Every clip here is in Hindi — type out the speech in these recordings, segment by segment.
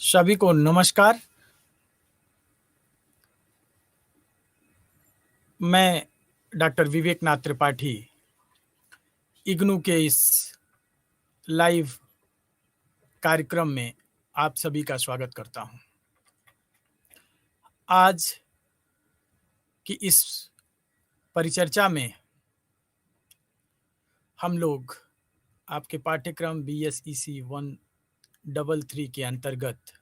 सभी को नमस्कार। मैं डॉक्टर विवेकनाथ त्रिपाठी इग्नू के इस लाइव कार्यक्रम में आप सभी का स्वागत करता हूं। आज की इस परिचर्चा में हम लोग आपके पाठ्यक्रम BSEC 133 के अंतर्गत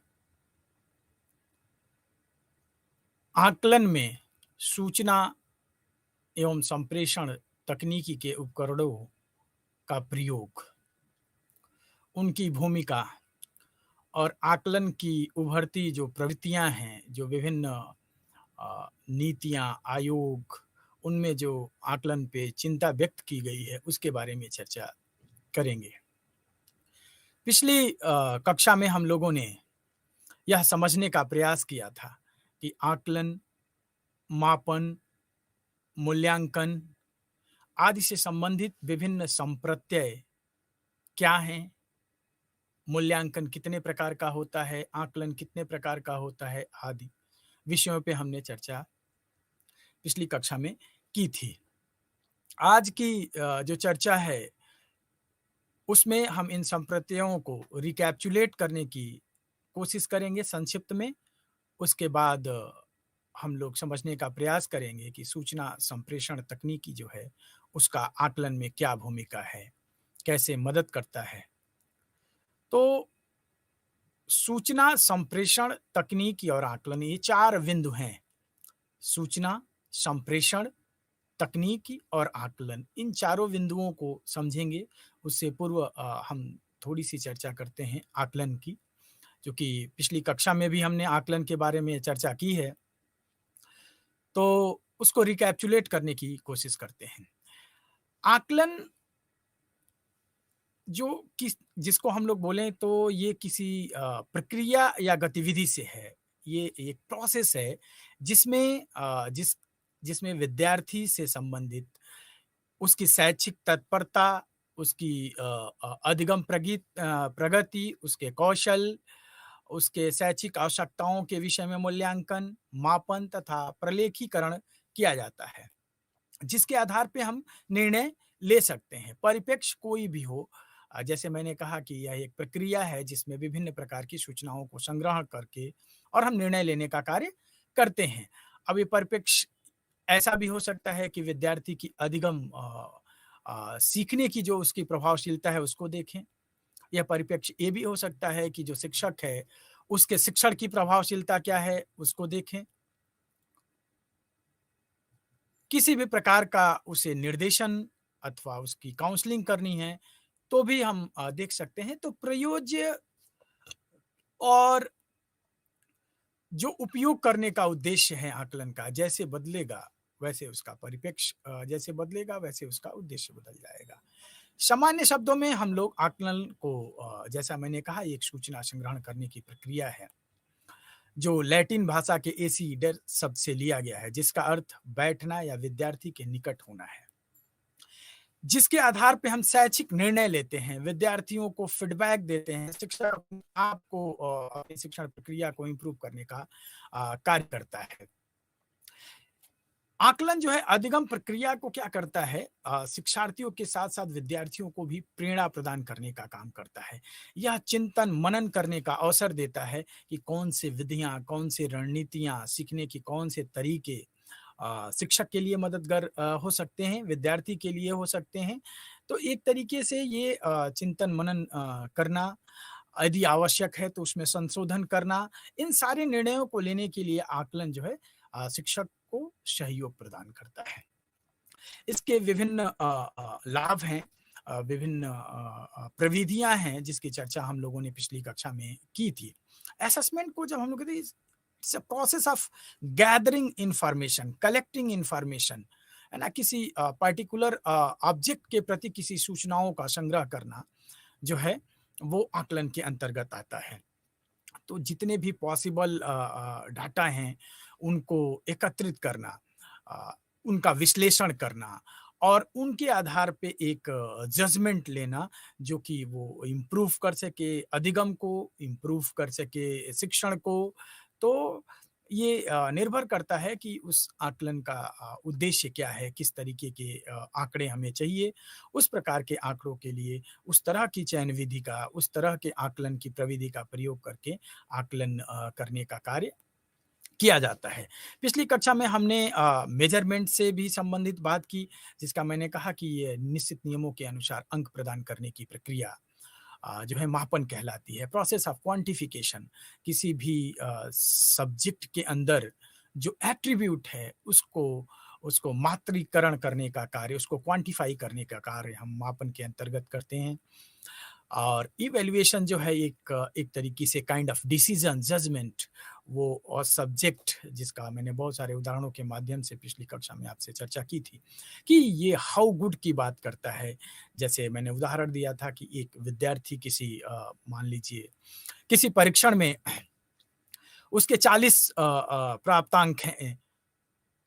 आकलन में सूचना एवं संप्रेषण तकनीकी के उपकरणों का प्रयोग, उनकी भूमिका और आकलन की उभरती जो प्रवृत्तियां हैं, जो विभिन्न नीतियां, आयोग, उनमें जो आकलन पे चिंता व्यक्त की गई है, उसके बारे में चर्चा करेंगे। पिछली कक्षा में हम लोगों ने यह समझने का प्रयास किया था कि आकलन, मापन, मूल्यांकन आदि से संबंधित विभिन्न संप्रत्यय क्या हैं, मूल्यांकन कितने प्रकार का होता है, आकलन कितने प्रकार का होता है, आदि विषयों पे हमने चर्चा पिछली कक्षा में की थी। आज की जो चर्चा है उसमें हम इन संप्रत्ययों को रिकैप्चुलेट करने की कोशिश करेंगे संक्षिप्त में। उसके बाद हम लोग समझने का प्रयास करेंगे कि सूचना संप्रेषण तकनीकी जो है उसका आकलन में क्या भूमिका है, कैसे मदद करता है। तो सूचना संप्रेषण तकनीकी और आकलन, ये चार बिंदु हैं। सूचना, संप्रेषण, तकनीकी और आकलन, इन चारों बिंदुओं को समझेंगे। उससे पूर्व हम थोड़ी सी चर्चा करते हैं आकलन की, जो कि पिछली कक्षा में भी हमने आकलन के बारे में चर्चा की है, तो उसको रिकैप्चुलेट करने की कोशिश करते हैं। आकलन जिसको हम लोग बोलें तो ये किसी प्रक्रिया या गतिविधि से है। ये एक प्रोसेस है जिसमें विद्यार्थी से संबंधित उसकी शैक्षिक तत्परता, उसकी अधिगम प्रगति, उसके कौशल, उसके शैक्षिक आवश्यकताओं के विषय में मूल्यांकन, मापन तथा प्रलेखीकरण किया जाता है, जिसके आधार पे हम निर्णय ले सकते हैं। परिप्रेक्ष्य कोई भी हो, जैसे मैंने कहा कि यह एक प्रक्रिया है जिसमें विभिन्न प्रकार की सूचनाओं को संग्रह करके और हम निर्णय लेने का कार्य करते हैं। अब ये परिप्रेक्ष्य ऐसा भी हो सकता है कि विद्यार्थी की अधिगम सीखने की जो उसकी प्रभावशीलता है उसको देखें। यह परिप्रेक्ष्य ये भी हो सकता है कि जो शिक्षक है उसके शिक्षण की प्रभावशीलता क्या है उसको देखें। किसी भी प्रकार का उसे निर्देशन अथवा उसकी काउंसलिंग करनी है तो भी हम देख सकते हैं। तो प्रयोज्य और जो उपयोग करने का उद्देश्य है आकलन का, जैसे बदलेगा वैसे उसका परिप्रेक्ष्य, जैसे बदलेगा वैसे उसका उद्देश्य बदल जाएगा। सामान्य शब्दों में हम लोग आकलन को, जैसा मैंने कहा, एक सूचना संग्रहण करने की प्रक्रिया है जो लैटिन भाषा के एसीडर शब्द से लिया गया है, जिसका अर्थ बैठना या विद्यार्थी के निकट होना है, जिसके आधार पे हम शैक्षिक निर्णय लेते हैं, विद्यार्थियों को फीडबैक देते हैं। शिक्षक आपको अपनी शिक्षण प्रक्रिया को इम्प्रूव करने का कार्य करता है। आकलन जो है अधिगम प्रक्रिया को क्या करता है, शिक्षार्थियों के साथ साथ विद्यार्थियों को भी प्रेरणा प्रदान करने का काम करता है। यह चिंतन मनन करने का अवसर देता है कि कौन से विधियां, कौन से रणनीतियां, सीखने की कौन से तरीके शिक्षक के लिए मददगार हो सकते हैं, विद्यार्थी के लिए हो सकते हैं। तो एक तरीके से ये चिंतन मनन करना, यदि आवश्यक है तो उसमें संशोधन करना, इन सारे निर्णयों को लेने के लिए आकलन जो है शिक्षक को सहयोग प्रदान करता है। इसके विभिन्न लाभ हैं, विभिन्न प्रविधियां हैं जिसकी चर्चा हम लोगों ने पिछली कक्षा में की थी। असेसमेंट को जब हम लोग कहते हैं, it's a process of gathering information, collecting information, है ना, किसी पर्टिकुलर ऑब्जेक्ट के प्रति किसी सूचनाओं का संग्रह करना जो है वो आकलन के अंतर्गत आता है। तो जितने भी पॉसिबल डाटा हैं उनको एकत्रित करना, उनका विश्लेषण करना और उनके आधार पे एक जजमेंट लेना जो कि वो इम्प्रूव कर सके अधिगम को, इम्प्रूव कर सके शिक्षण को। तो ये निर्भर करता है कि उस आकलन का उद्देश्य क्या है, किस तरीके के आंकड़े हमें चाहिए। उस प्रकार के आंकड़ों के लिए उस तरह की चयन विधि का, उस तरह के आकलन की प्रविधि का प्रयोग करके आकलन करने का कार्य किया जाता है। पिछली कक्षा में हमने मेज़रमेंट से भी संबंधित बात की, जिसका मैंने कहा कि ये निश्चित नियमों के अनुसार अंक प्रदान करने की प्रक्रिया जो है मापन कहलाती है। प्रोसेस ऑफ क्वांटिफिकेशन किसी भी सब्जेक्ट के अंदर जो एट्रिब्यूट है उसको उसको मात्रीकरण करने का कार्य, उसको क्वांटिफ़ाई करने का कार्य हम मापन के अंतर्गत करते हैं। और इवैल्यूएशन जो है एक तरीके से काइंड ऑफ डिसीजन जजमेंट वो और सब्जेक्ट जिसका मैंने बहुत सारे उदाहरणों के माध्यम से पिछली कक्षा में आपसे चर्चा की थी कि ये हाउ गुड की बात करता है। जैसे मैंने उदाहरण दिया था कि एक विद्यार्थी किसी मान लीजिए किसी परीक्षण में उसके 40 प्राप्तांक हैं,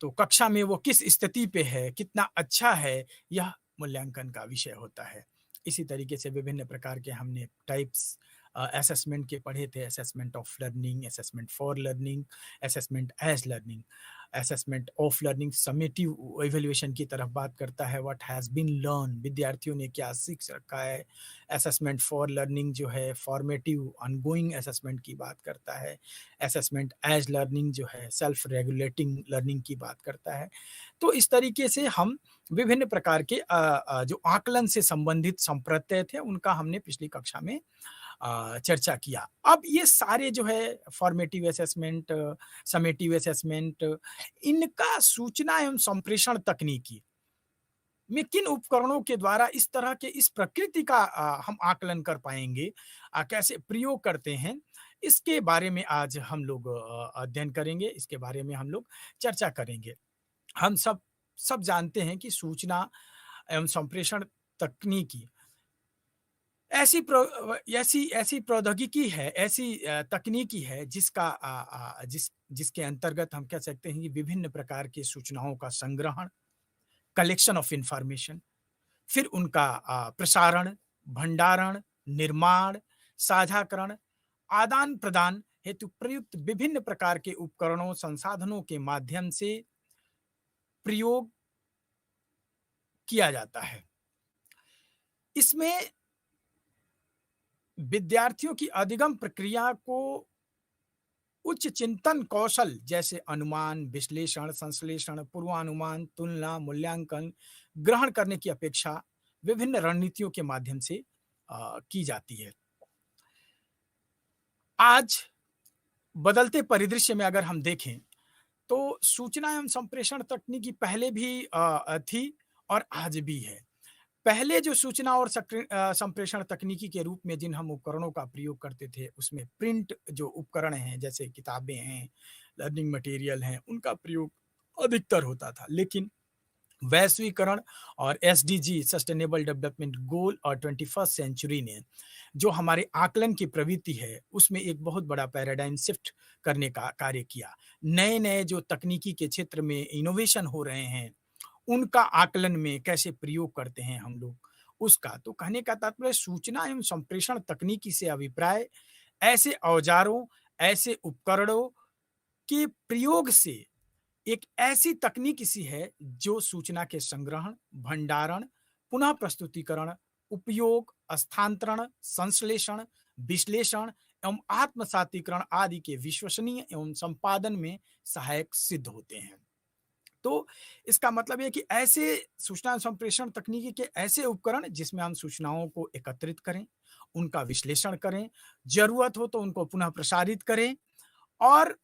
तो कक्षा में वो किस स्थिति पे है, कितना अच्छा है, यह मूल्यांकन का विषय होता है। इसी तरीके से विभिन्न प्रकार के हमने टाइप्स असेसमेंट के पढ़े थे, assessment of learning, assessment for learning, assessment as learning. Assessment of learning summative evaluation की तरफ बात करता है, व्हाट हैज़ बीन लर्न, विद्यार्थियों ने क्या सीख रखा है। असेसमेंट फॉर लर्निंग जो है फॉर्मेटिव ऑनगोइंग असेसमेंट की बात करता है। असेसमेंट एज लर्निंग जो है सेल्फ रेगुलेटिंग लर्निंग की बात करता है। तो इस तरीके से हम विभिन्न प्रकार के जो आकलन से संबंधित संप्रत्यय थे उनका हमने पिछली कक्षा में चर्चा किया। अब ये सारे जो है फॉर्मेटिव असेसमेंट, समेटिव असेसमेंट, इनका सूचना एवं संप्रेषण तकनीकी में किन उपकरणों के द्वारा इस तरह के इस प्रकृति का हम आकलन कर पाएँगे, कैसे प्रयोग करते हैं, इसके बारे में आज हम लोग अध्ययन करेंगे, इसके बारे में हम लोग चर्चा करेंगे। हम सब जानते हैं कि सूचना एवं संप्रेषण तकनीकी ऐसी प्रौद्योगिकी है, ऐसी तकनीकी है जिसके अंतर्गत हम कह सकते हैं कि विभिन्न प्रकार की सूचनाओं का संग्रहण, कलेक्शन ऑफ इन्फॉर्मेशन, फिर उनका प्रसारण, भंडारण, निर्माण, साझाकरण, आदान-प्रदान हेतु प्रयुक्त विभिन्न प्रकार के उपकरणों, संसाधनों के माध्यम से प्रयोग किया जाता है। इसमें विद्यार्थियों की अधिगम प्रक्रिया को उच्च चिंतन कौशल जैसे अनुमान, विश्लेषण, संश्लेषण, पूर्वानुमान, तुलना, मूल्यांकन, ग्रहण करने की अपेक्षा विभिन्न रणनीतियों के माध्यम से की जाती है। आज बदलते परिदृश्य में अगर हम देखें, तो सूचना एवं संप्रेषण तकनीकी पहले भी थी और आज भी है। पहले जो सूचना और संप्रेषण तकनीकी के रूप में जिन हम उपकरणों का प्रयोग करते थे, उसमें प्रिंट जो उपकरण हैं, जैसे किताबें हैं, लर्निंग मटेरियल हैं, उनका प्रयोग अधिकतर होता था। लेकिन वैश्वीकरण और एसडीजी सस्टेनेबल डेवलपमेंट गोल और 21st सेंचुरी ने जो हमारे आकलन की प्रवृत्ति है, उसमें एक बहुत बड़ा पैराडाइम शिफ्ट करने का कार्य किया। नए-नए जो तकनीकी के क्षेत्र में इनोवेशन हो रहे हैं, उनका आकलन में कैसे प्रयोग करते हैं हम लोग, उसका। तो कहने का तात्पर्य सूचना एवं संप्रेषण तकनीकी से अभिप्राय ऐसे औजारों, ऐसे उपकरणों के प्रयोग से एक ऐसी तकनीक सी है जो सूचना के संग्रहण, भंडारण, पुनः प्रस्तुतिकरण, उपयोग, स्थानांतरण, संश्लेषण, विश्लेषण एवं आत्मसातीकरण आदि के विश्वसनीय एवं संपादन में सहायक सिद्ध होते हैं। तो इसका मतलब है कि ऐसे सूचना संप्रेषण तकनीकी के ऐसे उपकरण जिसमें हम सूचनाओं को एकत्रित करें, उनका विश्लेषण करें, जरूरत हो तो उनको पुनः प्रसारित करें और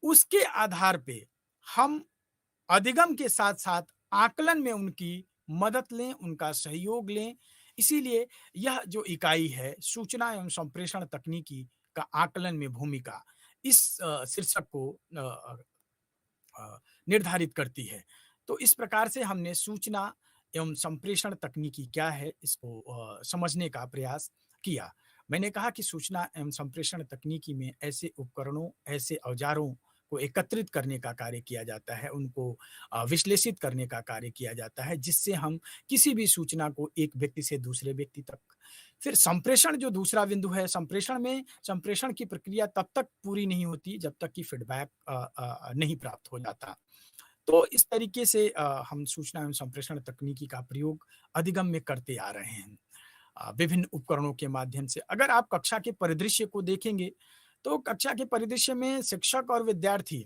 उसके आधार पे हम अधिगम के साथ-साथ आकलन में उनकी मदद लें, उनका सहयोग लें। इसीलिए यह जो इकाई है, सूचना एवं संप्रेषण तकनीकी का आकलन में भूमिका, इस शीर्षक को निर्धारित करती है। तो इस प्रकार से हमने सूचना एवं संप्रेषण तकनीकी क्या है, इसको समझने का प्रयास किया। मैंने कहा कि सूचना एवं संप्रेषण तकनीकी में ऐसे उपकरणों, ऐसे औजारों को एकत्रित करने का कार्य किया जाता है, उनको विश्लेषित करने का कार्य किया जाता है, जिससे हम किसी भी सूचना को एक व्यक्ति से दूसरे व्यक्ति तक फिर संप्रेषण जो दूसरा बिंदु है, संप्रेषण की प्रक्रिया तब तक पूरी नहीं होती जब तक कि फीडबैक नहीं प्राप्त हो जाता। तो इस तरीके से हम सूचना एवं संप्रेषण तकनीकी का प्रयोग अधिगम में करते आ रहे हैं। विभिन्न उपकरणों के माध्यम से अगर आप कक्षा के परिदृश्य को देखेंगे, तो कक्षा के परिदृश्य में शिक्षक और विद्यार्थी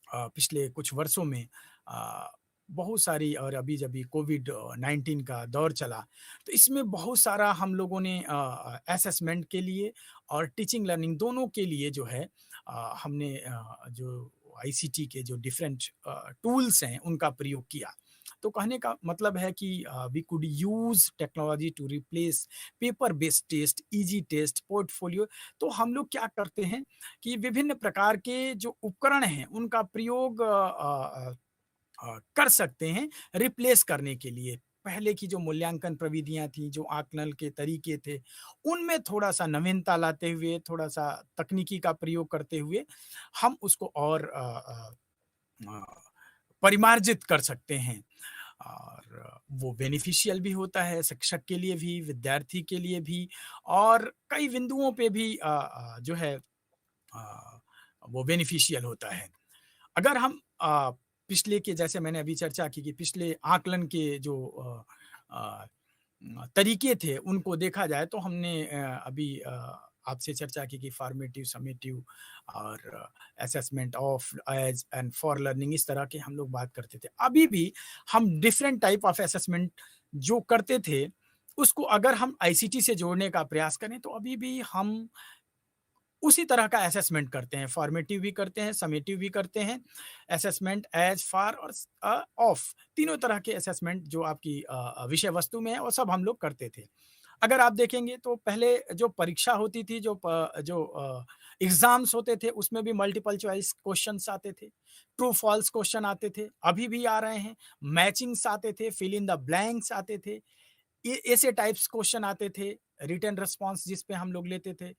पिछले कुछ वर्षों में अ, बहुत सारी और अभी-जभी कोविड-19 का दौर चला, तो इसमें बहुत सारा हम लोगों ने असेसमेंट के लिए और टीचिंग लर्निंग दोनों के लिए जो है हमने जो आईसीटी के जो डिफरेंट टूल्स हैं, उनका प्रयोग किया। तो कहने का मतलब है कि we could use technology to replace paper based test, easy test, portfolio. तो हम लोग क्या करते हैं कि विभिन्न प्रकार के जो उपकरण हैं, उनका प्रयोग कर सकते हैं रिप्लेस करने के लिए। पहले की जो मूल्यांकन प्रविधियाँ थी, जो आकलन के तरीके थे, उनमें थोड़ा-सा नवीनता लाते हुए, थोड़ा-सा तकनीकी का प्रयोग करते हुए, हम उसको और अ, परिमार्जित कर सकते हैं। और वो बेनिफिशियल भी होता है शिक्षक के लिए भी, विद्यार्थी के लिए भी और कई बिंदुओं पे भी जो है अ, वो बेनिफिशियल होता है। अगर हम पिछले के जैसे मैंने अभी चर्चा की कि पिछले आकलन के जो अ, तरीके थे उनको देखा जाए तो हमने अभी आपसे चर्चा की कि फॉर्मेटिव, समेटिव और assessment of as and for learning इस तरह के हम लोग बात करते थे। अभी भी हम डिफरेंट टाइप ऑफ असेसमेंट जो करते थे, उसको अगर हम आईसीटी से जोड़ने का प्रयास करें तो अभी भी हम उसी तरह का असेसमेंट करते हैं, फॉर्मेटिव भी करते हैं, समेटिव भी करते हैं, असेसमेंट एज़, फॉर और ऑफ तीनों तरह के असेसमेंट जो आपकी विषय वस्तु में है वो सब हम लोग करते थे। अगर आप देखेंगे तो पहले जो परीक्षा होती थी, जो एग्ज़ाम्स होते थे उसमें भी मल्टीपल चॉइस क्वेश्चन्स आते थे, ट्रू फॉल्स क्वेश्चन आते थे, अभी भी आ रहे हैं, मैचिंग्स आते थे, फिल इन द ब्लैंक्स आते थे। ये ऐसे टाइप्स क्वेश्चन आते थे, रिटन रिस्पॉन्स जिस पे हम लोग लेते थे,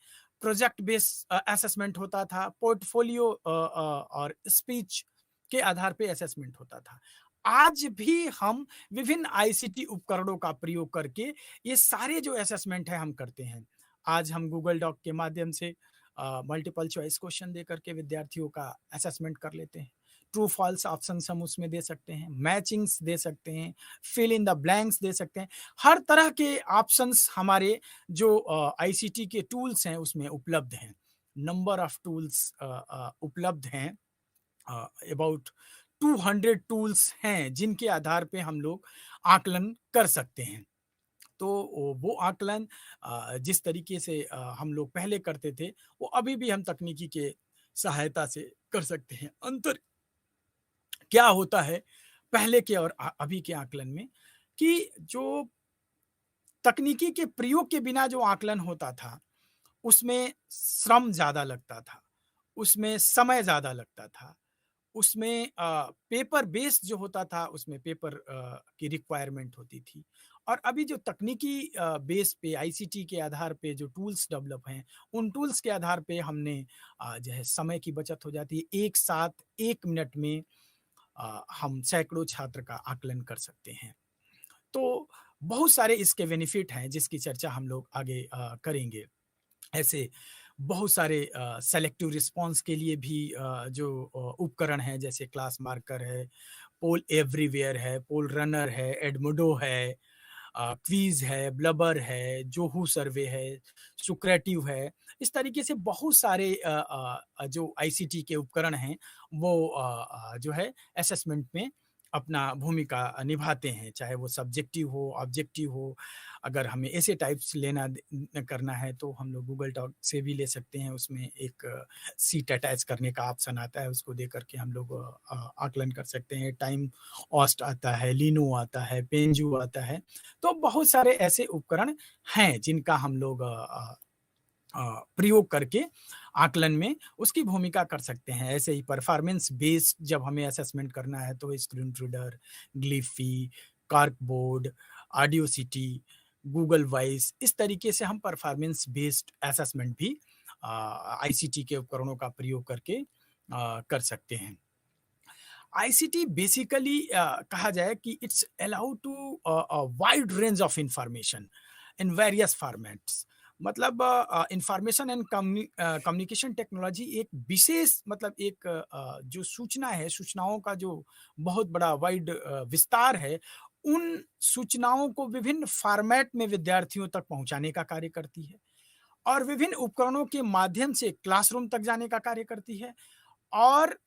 प्रोजेक्ट बेस्ड असेसमेंट होता था, पोर्टफोलियो और स्पीच के आधार पे असेसमेंट होता था। आज भी हम विभिन्न आईसीटी उपकरणों का प्रयोग करके ये सारे जो असेसमेंट है हम करते हैं। आज हम गूगल डॉक के माध्यम से मल्टीपल चॉइस क्वेश्चन दे करके विद्यार्थियों का असेसमेंट कर लेते हैं। ट्रू फॉल्स ऑप्शंस हम उसमें दे सकते हैं, मैचिंग्स दे सकते हैं, फिल इन द ब्लैंक्स दे सकते हैं। हर तरह के ऑप्शंस हमारे जो आईसीटी के टूल्स हैं उसमें उपलब्ध हैं। नंबर ऑफ टूल्स उपलब्ध हैं, अबाउट 200 टूल्स हैं जिनके आधार पे हम लोग आकलन कर सकते हैं। तो वो आकलन जिस तरीके से हम लोग पहले करते थे, वो अभी भी हम तकनीकी के सहायता से कर सकते हैं। अंतर क्या होता है पहले के और अभी के आकलन में कि जो तकनीकी के प्रयोग के बिना जो आकलन होता था, उसमें श्रम ज़्यादा लगता था, उसमें समय ज़्यादा लगता था, उसमें पेपर बेस्ड जो होता था, उसमें पेपर की रिक्वायरमेंट होती थी। और अभी जो तकनीकी बेस पे आईसीटी के आधार पे जो टूल्स डेवलप हैं, उन टूल्स के आधार पे हमने जो है समय की बचत हो जाती है। एक साथ 1 मिनट में हम सैकड़ों छात्र का आकलन कर सकते हैं। तो बहुत सारे इसके बेनिफिट हैं जिसकी चर्चा हम लोग आगे करेंगे। ऐसे बहुत सारे सेलेक्टिव रिस्पॉन्स के लिए भी जो उपकरण हैं जैसे क्लास मार्कर है, पोल एवरीवेयर है, पोल रनर है, एडमोडो है, क्विज़ है, ब्लबर है, जोहू सर्वे है, सुक्रेटिव है। इस तरीके से बहुत सारे जो आईसीटी के उपकरण हैं वो जो है असेसमेंट में अपना भूमिका निभाते हैं, चाहे वो सब्जेक्टिव हो, ऑब्जेक्टिव हो। अगर हमें ऐसे टाइप्स करना है तो हम लोग गूगल डॉक से भी ले सकते हैं, उसमें एक सीट अटैच करने का ऑप्शन आता है, उसको दे करके हम लोग आकलन कर सकते हैं। टाइम ऑस्ट आता है, लिनो आता है, पेंजू आता है। तो बहुत सारे ऐसे उपकरण हैं जिनका हम लोग प्रयोग करके आकलन में उसकी भूमिका कर सकते हैं। ऐसे ही परफॉर्मेंस बेस्ड जब हमें असेसमेंट करना है तो स्क्रीन रीडर, ग्लिफी, कार्कबोर्ड, ऑडियोसिटी, गूगल वॉइस इस तरीके से हम परफॉर्मेंस बेस्ड असेसमेंट भी आईसीटी के उपकरणों का प्रयोग करके कर सकते हैं। आईसीटी बेसिकली कहा जाए कि it's allow to wide range of information in various formats. मतलब इंफॉर्मेशन एंड कम्युनिकेशन टेक्नोलॉजी एक विशेष, मतलब एक जो सूचना है, सूचनाओं का जो बहुत बड़ा वाइड विस्तार है, उन सूचनाओं को विभिन्न फॉर्मेट में विद्यार्थियों तक पहुंचाने का कार्य करती है और विभिन्न उपकरणों के माध्यम से क्लासरूम तक जाने का कार्य करती है। और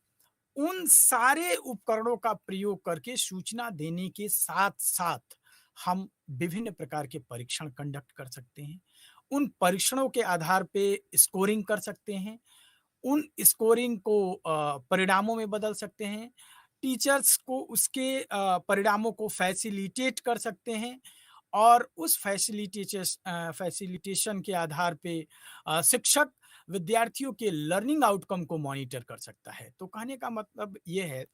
उन सारे उपकरणों का प्रयोग करके सूचना देने के साथ-साथ हम विभिन्न प्रकार के परीक्षण कंडक्ट कर सकते हैं। उन परीक्षणों के आधार पे स्कोरिंग कर सकते हैं। उन स्कोरिंग को परिणामों में बदल सकते हैं। टीचर्स को उसके परिणामों को फैसिलिटेट कर सकते हैं और उस फैसिलिटेशन के आधार पे शिक्षक विद्यार्थियों के लर्निंग आउटकम को मॉनिटर कर सकता है। तो कहने का मतलब ये है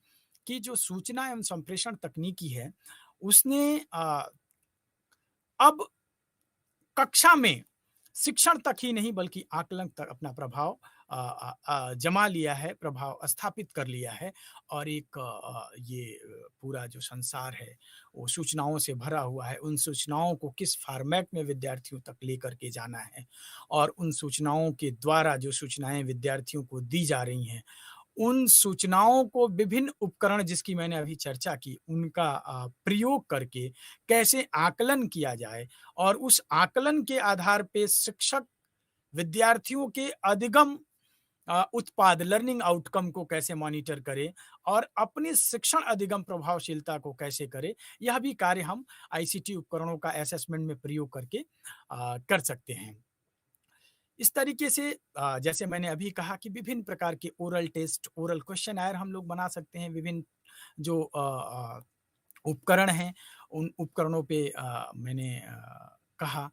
कि जो सूचना एवं संप्रेषण तकनीकी है, उसने अब कक्षा में शिक्षण तक ही नहीं बल्कि आकलन तक अपना प्रभाव जमा लिया है, प्रभाव स्थापित कर लिया है। और एक ये पूरा जो संसार है वो सूचनाओं से भरा हुआ है। उन सूचनाओं को किस फॉर्मेट में विद्यार्थियों तक लेकर के जाना है और उन सूचनाओं के द्वारा जो सूचनाएँ विद्यार्थियों को दी जा रही हैं, उन सूचनाओं को विभिन्न उपकरण जिसकी मैंने अभी चर्चा की, उनका प्रयोग करके कैसे आकलन किया जाए और उस आकलन के आधार पे शिक्षक विद्यार्थियों के अधिगम उत्पाद लर्निंग आउटकम को कैसे मॉनिटर करे और अपनी शिक्षण अधिगम प्रभावशीलता को कैसे करे, यह भी कार्य हम आईसीटी उपकरणों का असेसमेंट में प्रयोग करके कर सकते हैं। इस तरीके से जैसे मैंने अभी कहा कि विभिन्न प्रकार के ओरल टेस्ट, ओरल क्वेश्चनएयर हम लोग बना सकते हैं। विभिन्न जो उपकरण हैं, उन उपकरणों पे मैंने कहा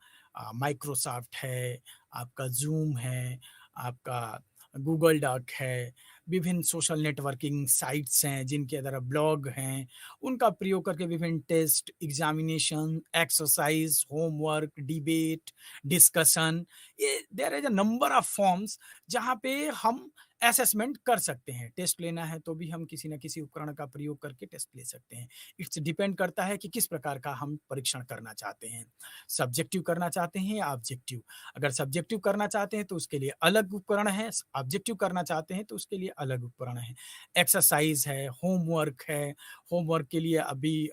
माइक्रोसॉफ्ट है, आपका ज़ूम है, आपका गूगल डॉक है, विभिन्न सोशल नेटवर्किंग साइट्स हैं जिनके द्वारा ब्लॉग हैं, उनका प्रयोग करके विभिन्न test, examination, exercise, homework, debate, discussion, ये there is a number of forms जहाँ पे हम असेसमेंट कर सकते हैं। टेस्ट लेना है तो भी हम किसी न किसी उपकरण का प्रयोग करके टेस्ट ले सकते हैं। इट्स डिपेंड करता है कि किस प्रकार का हम परीक्षण करना चाहते हैं। सब्जेक्टिव करना चाहते हैं या ऑब्जेक्टिव। अगर सब्जेक्टिव करना चाहते हैं तो उसके लिए अलग उपकरण है, ऑब्जेक्टिव करना चाहते हैं तो उसके लिए अलग उपकरण है। एक्सरसाइज़ है, होमवर्क है, होमवर्क के लिए अभी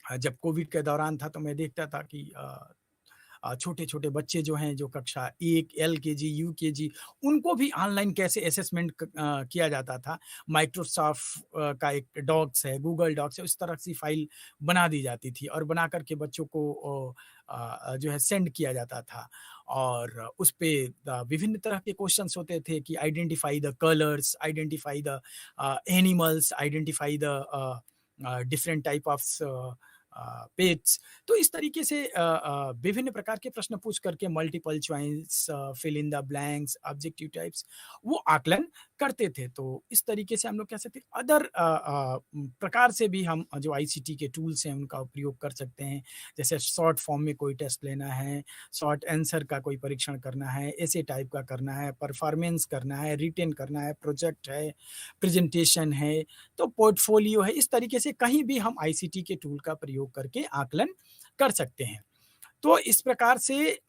जब कोविड के दौरान था तो मैं देखता था कि छोटे-छोटे बच्चे जो हैं, जो कक्षा 1 एलकेजी, यूकेजी, उनको भी ऑनलाइन कैसे असेसमेंट किया जाता था। माइक्रोसॉफ्ट का एक डॉक्स है, गूगल डॉक्स है, उस तरह से फाइल बना दी जाती थी और बना कर के बच्चों को जो है सेंड किया जाता था और उस पे विभिन्न तरह के क्वेश्चन्स होते थे कि identify the colours, identify the animals, identify the different type of pets. तो इस तरीके से विभिन्न प्रकार के प्रश्न पूछ करके multiple choice, fill in the blanks, objective types वो आकलन करते थे। तो इस तरीके से हम लोग कह सकते हैं अदर प्रकार से भी हम जो आईसीटी के टूल्स हैं उनका उपयोग कर सकते हैं। जैसे शॉर्ट फॉर्म में कोई टेस्ट लेना है, शॉर्ट आंसर का कोई परीक्षण करना है, ऐसे टाइप का करना है, परफॉर्मेंस करना है, रिटेन करना है, प्रोजेक्ट है, प्रेजेंटेशन है, तो पोर्टफोलियो है। इस तरीके से कहीं भी हम आईसीटी के टूल का प्रयोग करके आकलन कर सकते हैं। तो इस प्रकार से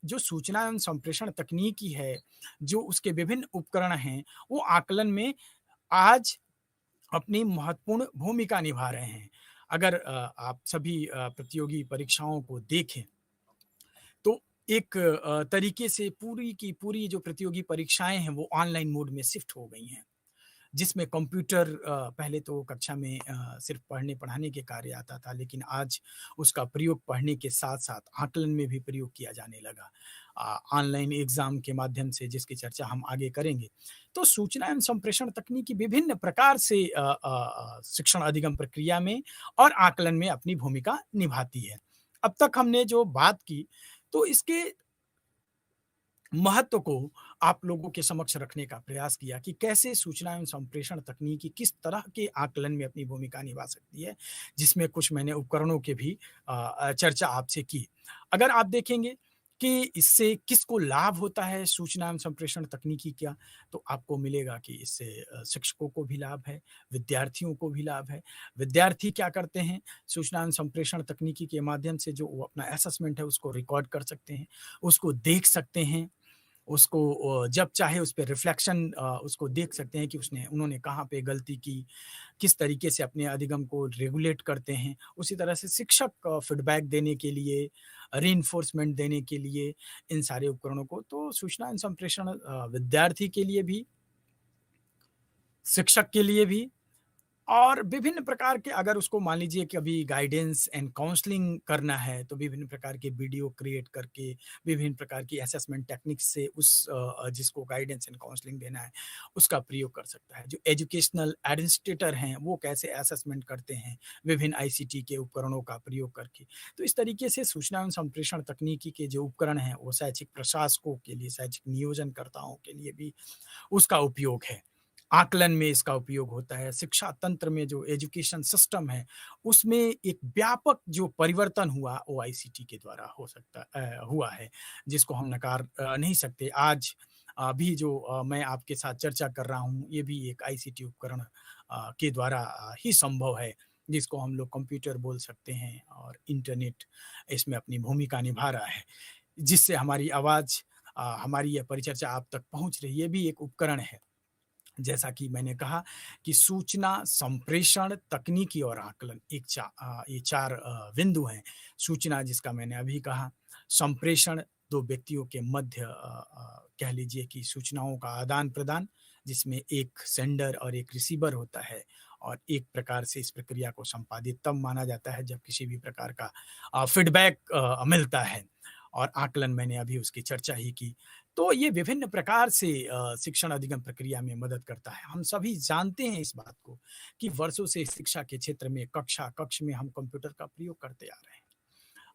जो सूचना एवं संप्रेषण तकनीकी है, जो उसके विभिन्न उपकरण हैं, वो आकलन में आज अपनी महत्वपूर्ण भूमिका निभा रहे हैं। अगर आप सभी प्रतियोगी परीक्षाओं को देखें, तो एक तरीके से पूरी की पूरी जो प्रतियोगी परीक्षाएँ हैं, वो ऑनलाइन मोड में शिफ्ट हो गई हैं। जिसमें कंप्यूटर पहले तो कक्षा में सिर्फ पढ़ने-पढ़ाने के कार्य आता था, लेकिन आज उसका प्रयोग पढ़ने के साथ-साथ आकलन में भी प्रयोग किया जाने लगा। ऑनलाइन एग्ज़ाम के माध्यम से जिसकी चर्चा हम आगे करेंगे। तो सूचना एवं संप्रेषण तकनीकी विभिन्न प्रकार से शिक्षण अधिगम प्रक्रिया में और आकलन में अपनी भूमिका निभाती है। अब तक हमने जो बात की, तो इसके महत्व को आप लोगों के समक्ष रखने का प्रयास किया कि कैसे सूचना एवं संप्रेषण तकनीकी किस तरह के आकलन में अपनी भूमिका निभा सकती है, जिसमें कुछ मैंने उपकरणों के भी चर्चा आपसे की। अगर आप देखेंगे कि इससे किसको लाभ होता है सूचना एवं संप्रेषण तकनीकी का, तो आपको मिलेगा कि इससे शिक्षकों को भी लाभ है, विद्यार्थियों को भी लाभ है। विद्यार्थी क्या करते हैं, सूचना एवं संप्रेषण तकनीकी के माध्यम से जो वो अपना असेसमेंट है उसको रिकॉर्ड कर सकते हैं, उसको देख सकते हैं, उसको जब चाहे उस पे रिफ्लेक्शन उसको देख सकते हैं कि उसने उन्होंने कहाँ पे गलती की, किस तरीके से अपने अधिगम को रेगुलेट करते हैं। उसी तरह से शिक्षक फीडबैक देने के लिए, रीइंफोर्समेंट देने के लिए इन सारे उपकरणों को, तो सूचना एवं संप्रेषण विद्यार्थी के लिए भी, शिक्षक के लिए भी, और विभिन्न प्रकार के, अगर उसको मान लीजिए कि अभी गाइडेंस एंड काउंसलिंग करना है, तो विभिन्न प्रकार के वीडियो क्रिएट करके, विभिन्न प्रकार की असेसमेंट टेक्निक्स से उस जिसको गाइडेंस एंड काउंसलिंग देना है, उसका प्रयोग कर सकता है। जो एजुकेशनल एडमिनिस्ट्रेटर हैं, वो कैसे असेसमेंट करते हैं, विभिन्न आईसीटी के उपकरणों का प्रयोग करके। तो इस तरीके से सूचना एवं संप्रेषण तकनीकी के जो उपकरण हैं, वो शैक्षिक प्रशासकों के लिए, शैक्षिक नियोजनकर्ताओं के लिए भी उसका उपयोग है। आकलन में इसका उपयोग होता है, शिक्षा तंत्र में जो एजुकेशन सिस्टम है, उसमें एक व्यापक जो परिवर्तन हुआ वो आईसीटी के द्वारा हुआ है, जिसको हम नकार नहीं सकते। आज अभी जो मैं आपके साथ चर्चा कर रहा हूँ, ये भी एक आईसीटी उपकरण के द्वारा ही संभव है, जिसको हम लोग कंप्यूटर बोल सकते हैं, और इंटरनेट इसमें अपनी भूमिका निभा रहा है, जिससे हमारी आवाज़ हमारी यह परिचर्चा आप तक पहुँच रही है, ये भी एक उपकरण है। जैसा कि मैंने कहा कि सूचना, संप्रेषण, तकनीकी और आकलन ये 4 बिंदु हैं। सूचना जिसका मैंने अभी कहा, संप्रेषण 2 व्यक्तियों के मध्य कह लीजिए कि सूचनाओं का आदान-प्रदान, जिसमें एक सेंडर और एक रिसीवर होता है, और एक प्रकार से इस प्रक्रिया को संपादित तब माना जाता है जब किसी भी प्रकार का फीडबैक मिलता है, और आकलन मैंने अभी उसकी चर्चा ही की। तो ये विभिन्न प्रकार से शिक्षण अधिगम प्रक्रिया में मदद करता है। हम सभी जानते हैं इस बात को कि वर्षों से शिक्षा के क्षेत्र में कक्ष में हम कंप्यूटर का प्रयोग करते आ रहे हैं।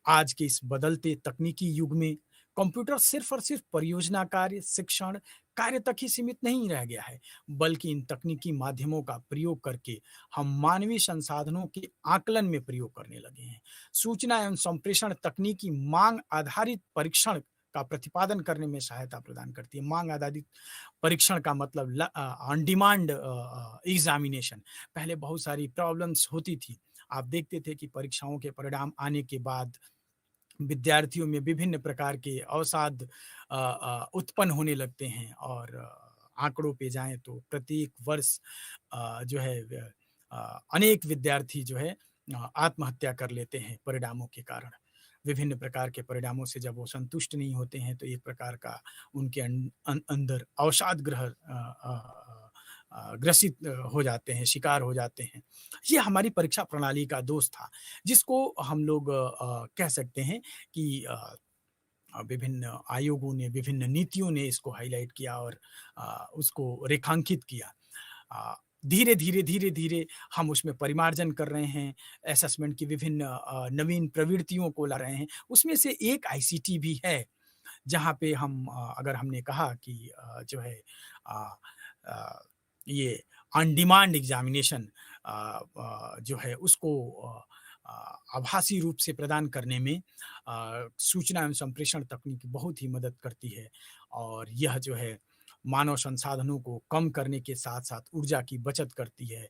आज के इस बदलते तकनीकी युग में कंप्यूटर सिर्फ और सिर्फ परियोजना कार्य, शिक्षण कार्य तक ही सीमित नहीं रह गया है, बल्कि इन तकनीकी माध्यमों का प्रयोग करके हम मानवीय संसाधनों के आकलन में प्रयोग करने लगे हैं। सूचना एवं संप्रेषण तकनीकी मांग आधारित परीक्षण का प्रतिपादन करने में सहायता प्रदान करती है। मांग आधारित परीक्षण का मतलब ऑन डिमांड एग्जामिनेशन। पहले बहुत सारी प्रॉब्लम्स होती थी। आप देखते थे कि परीक्षाओं के परिणाम आने के बाद विद्यार्थियों में विभिन्न प्रकार के अवसाद उत्पन्न होने लगते हैं, और आंकड़ों पे जाएं तो प्रत्येक वर्ष जो है अनेक विद्यार्थी जो है आत्महत्या कर लेते हैं परिणामों के कारण। विभिन्न प्रकार के परिणामों से जब वो संतुष्ट नहीं होते हैं, तो एक प्रकार का उनके अंदर अवसाद ग्रसित हो जाते हैं, शिकार हो जाते हैं। ये हमारी परीक्षा प्रणाली का दोष था, जिसको हम लोग कह सकते हैं कि विभिन्न आयोगों ने, विभिन्न नीतियों ने इसको हाइलाइट किया और उसको रेखांकित किया। धीरे-धीरे हम उसमें परिमार्जन कर रहे हैं, असेसमेंट की विभिन्न नवीन प्रवृत्तियों को ला रहे हैं। उसमें से एक आईसीटी भी है, जहाँ पे हम अगर हमने कहा कि जो है अ अ, ये ऑन डिमांड एग्ज़ामिनेशन जो है उसको आभासी रूप से प्रदान करने में सूचना एवं संप्रेषण तकनीक बहुत ही मदद करती है, और यह जो है मानव संसाधनों को कम करने के साथ-साथ ऊर्जा की बचत करती है,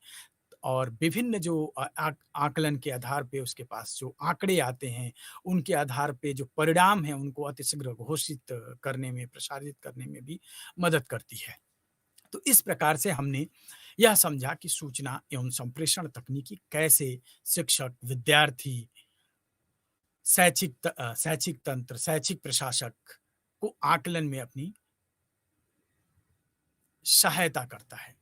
और विभिन्न जो आकलन के आधार पे उसके पास जो आंकड़े आते हैं, उनके आधार पे जो परिणाम हैं, उनको अतिशीघ्र घोषित करने में, प्रसारित करने में भी मदद करती है। तो इस प्रकार से हमने यह समझा कि सूचना एवं संप्रेषण तकनीकी कैसे शिक्षक, विद्यार्थी, शैक्षिक तंत्र, शैक्षिक प्रशासक को आकलन में अपनी सहायता करता है।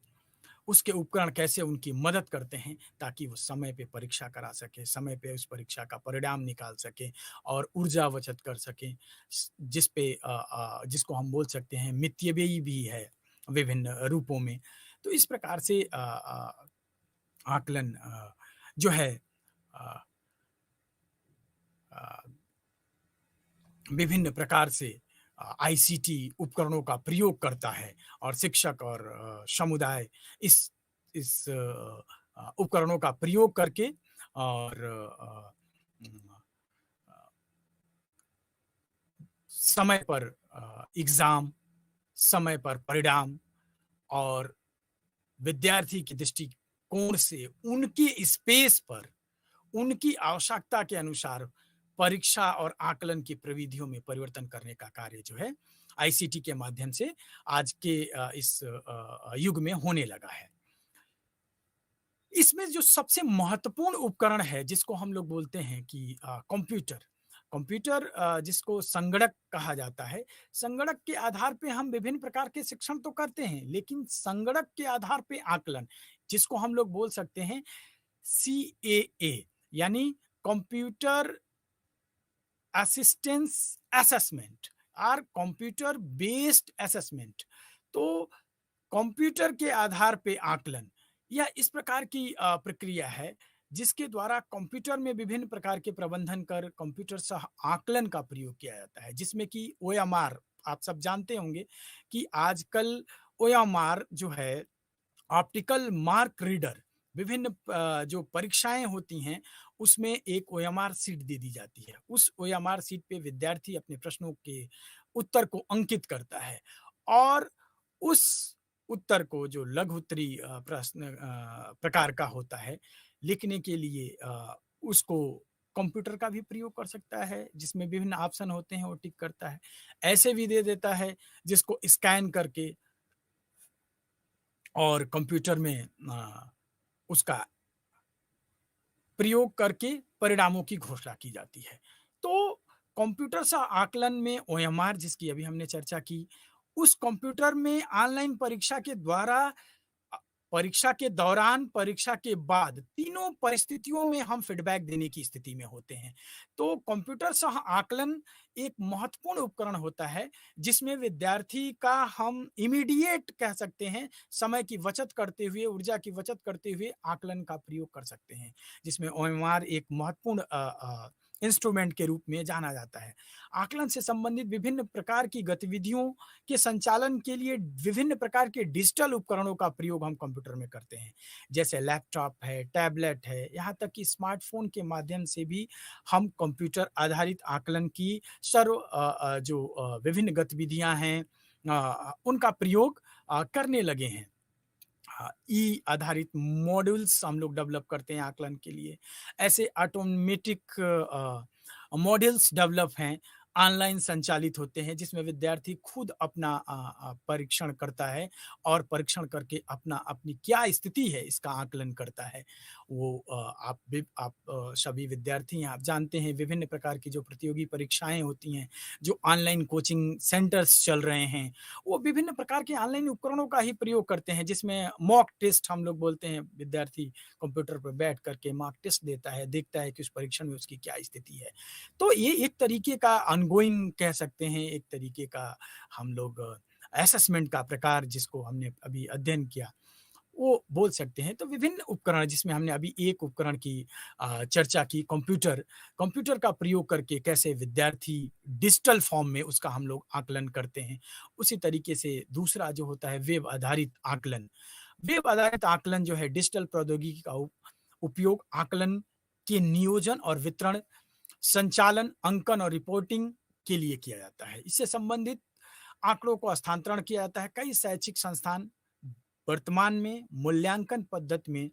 उसके उपकरण कैसे उनकी मदद करते हैं, ताकि वो समय पे परीक्षा करा सकें, समय पे उस परीक्षा का परिणाम निकाल सकें और ऊर्जा बचत कर सकें, जिसको हम बोल सकते हैं मितव्ययी भी है विभिन्न रूपों में। तो इस प्रकार से आकलन जो है अ अ, विभिन्न प्रकार से आईसीटी उपकरणों का प्रयोग करता है, और शिक्षक और समुदाय इस उपकरणों का प्रयोग करके और समय पर एग्ज़ाम, समय पर परिणाम और विद्यार्थी के दृष्टिकोण से उनकी स्पेस पर, उनकी आवश्यकता के अनुसार परीक्षा और आकलन की प्रविधियों में परिवर्तन करने का कार्य जो है आईसीटी के माध्यम से आज के इस युग में होने लगा है। इसमें जो सबसे महत्वपूर्ण उपकरण है जिसको हम लोग बोलते हैं कि कंप्यूटर। कंप्यूटर जिसको संगणक कहा जाता है, संगणक के आधार पे हम विभिन्न प्रकार के शिक्षण तो करते हैं, लेकिन संगणक के आधार पे आकलन, जिसको हम लोग बोल सकते हैं सीएए, यानी कंप्यूटर असिस्टेंस असेसमेंट और कंप्यूटर बेस्ड असेसमेंट। तो कंप्यूटर के आधार पे आकलन, यह इस प्रकार की प्रक्रिया है जिसके द्वारा कंप्यूटर में विभिन्न प्रकार के प्रबंधन कर कंप्यूटर सह आकलन का प्रयोग किया जाता है, जिसमें कि ओएमआर, आप सब जानते होंगे कि आजकल ओएमआर जो है, ऑप्टिकल मार्क रीडर, विभिन्न जो परीक्षाएं होती हैं उसमें एक ओएमआर सीट दे दी जाती है। उस ओएमआर सीट पे विद्यार्थी अपने प्रश्नों के उत्तर को अंकित करता है और उस उत्तर को, जो लघु उत्तरीय प्रश्न प्रकार का होता है, लिखने के लिए उसको कंप्यूटर का भी प्रयोग कर सकता है, जिसमें विभिन्न ऑप्शन होते हैं वो टिक करता है। ऐसे भी दे देता है जिसको स्कैन करके और कंप्यूटर में उसका प्रयोग करके परिणामों की घोषणा की जाती है। तो कंप्यूटर सा आकलन में ओएमआर, जिसकी अभी हमने चर्चा की, उस कंप्यूटर में ऑनलाइन परीक्षा के द्वारा परीक्षा के दौरान, परीक्षा के बाद, तीनों परिस्थितियों में हम फीडबैक देने की स्थिति में होते हैं। तो कंप्यूटर सह आकलन एक महत्वपूर्ण उपकरण होता है, जिसमें विद्यार्थी का हम इमीडिएट कह सकते हैं, समय की बचत करते हुए, ऊर्जा की बचत करते हुए आकलन का प्रयोग कर सकते हैं, जिसमें ओएमआर एक महत्वपूर्ण इंस्ट्रूमेंट के रूप में जाना जाता है। आकलन से संबंधित विभिन्न प्रकार की गतिविधियों के संचालन के लिए विभिन्न प्रकार के डिजिटल उपकरणों का प्रयोग हम कंप्यूटर में करते हैं। जैसे लैपटॉप है, टैबलेट है, यहाँ तक कि स्मार्टफ़ोन के माध्यम से भी हम कंप्यूटर आधारित आकलन की विभिन्न गतिविधियाँ हैं, उनका प्रयोग करने लगे हैं। ई आधारित मॉड्यूल्स हम लोग डेवलप करते हैं आकलन के लिए। ऐसे ऑटोमेटिक मॉडल्स डेवलप हैं, ऑनलाइन संचालित होते हैं, जिसमें विद्यार्थी खुद अपना परीक्षण करता है और परीक्षण करके अपनी क्या स्थिति है इसका आकलन करता है। वो आप सभी विद्यार्थी हैं, आप जानते हैं विभिन्न प्रकार की जो प्रतियोगी परीक्षाएँ होती हैं, जो ऑनलाइन कोचिंग सेंटर्स चल रहे हैं, वो विभिन्न प्रकार के ऑनलाइन उपकरणों का ही प्रयोग करते हैं, जिसमें मॉक टेस्ट हम लोग बोलते हैं। विद्यार्थी कंप्यूटर पर बैठ करके मॉक टेस्ट देता है, देखता है कि उस परीक्षण में उसकी क्या स्थिति है। तो ये एक तरीके का ऑनगोइंग कह सकते हैं, एक तरीके का हम लोग असेसमेंट का प्रकार जिसको हमने अभी अध्ययन किया, वो बोल सकते हैं। तो विभिन्न उपकरण, जिसमें हमने अभी एक उपकरण की चर्चा की, कंप्यूटर। कंप्यूटर का प्रयोग करके कैसे विद्यार्थी डिजिटल फॉर्म में उसका हम लोग आकलन करते हैं। उसी तरीके से दूसरा जो होता है वेब आधारित आकलन। वेब आधारित आकलन जो है डिजिटल प्रौद्योगिकी का उपयोग आकलन के नियोजन और वितरण, संचालन, अंकन और रिपोर्टिंग के लिए किया जाता है। इससे संबंधित आंकड़ों को हस्तांतरण किया जाता है। कई शैक्षिक संस्थान वर्तमान में मूल्यांकन पद्धति में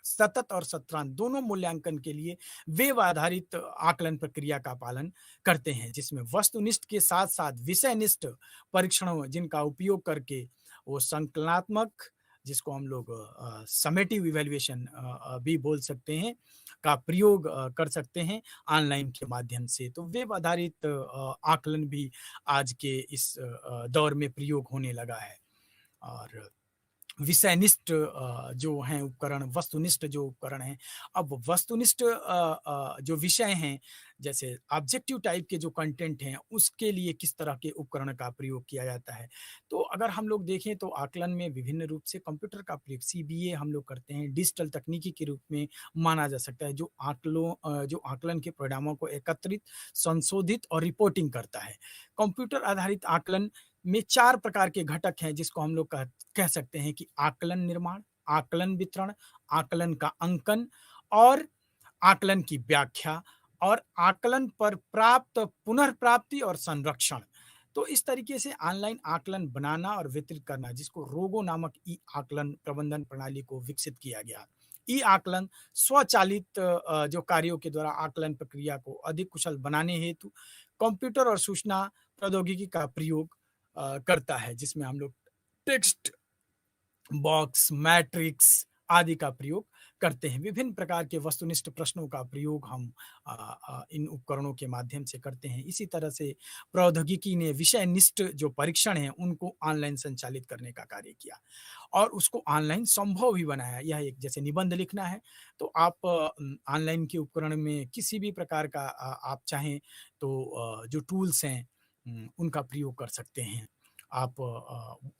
सतत और सत्रांत दोनों मूल्यांकन के लिए वेब आधारित आकलन प्रक्रिया का पालन करते हैं, जिसमें वस्तुनिष्ठ के साथ साथ विषयनिष्ठ परीक्षणों जिनका उपयोग करके वो संकलनात्मक, जिसको हम लोग समेटिव इवैल्यूएशन भी बोल सकते हैं, का प्रयोग कर सकते हैं ऑनलाइन के माध्यम से। तो वेब आधारित आकलन भी आज के इस दौर में प्रयोग होने लगा है। और विषयनिष्ठ जो हैं उपकरण, वस्तुनिष्ठ जो उपकरण हैं, अब वस्तुनिष्ठ जो विषय हैं, जैसे ऑब्जेक्टिव टाइप के जो कंटेंट हैं, उसके लिए किस तरह के उपकरण का प्रयोग किया जाता है। तो अगर हम लोग देखें तो आकलन में विभिन्न रूप से कंप्यूटर का प्रयोग सीबीए हम लोग करते हैं, डिजिटल तकनीकी के रूप में माना जा सकता है, जो जो आकलन के परिणामों को एकत्रित, संशोधित और रिपोर्टिंग करता है। कंप्यूटर आधारित आकलन में 4 प्रकार के घटक हैं, जिसको हम लोग कह सकते हैं कि आकलन निर्माण, आकलन वितरण, आकलन का अंकन और आकलन की व्याख्या और आकलन पर प्राप्त पुनर्प्राप्ति और संरक्षण। तो इस तरीके से ऑनलाइन आकलन बनाना और वितरित करना, जिसको रोगो नामक ई आकलन प्रबंधन प्रणाली को विकसित किया गया। ई आकलन स्वचालित जो कार्यों के द्वारा आकलन प्रक्रिया को अधिक कुशल बनाने हेतु कंप्यूटर और सूचना प्रौद्योगिकी का प्रयोग करता है, जिसमें हम लोग टेक्स्ट बॉक्स, मैट्रिक्स आदि का प्रयोग करते हैं। विभिन्न प्रकार के वस्तुनिष्ठ प्रश्नों का प्रयोग हम इन उपकरणों के माध्यम से करते हैं। इसी तरह से प्रौद्योगिकी ने विषयनिष्ठ जो परीक्षण हैं, उनको ऑनलाइन संचालित करने का कार्य किया और उसको ऑनलाइन संभव भी बनाया। यह एक जैसे निबंध लिखना है, तो आप ऑनलाइन के उपकरण में किसी भी प्रकार का आप चाहें तो जो टूल्स हैं उनका प्रयोग कर सकते हैं। आप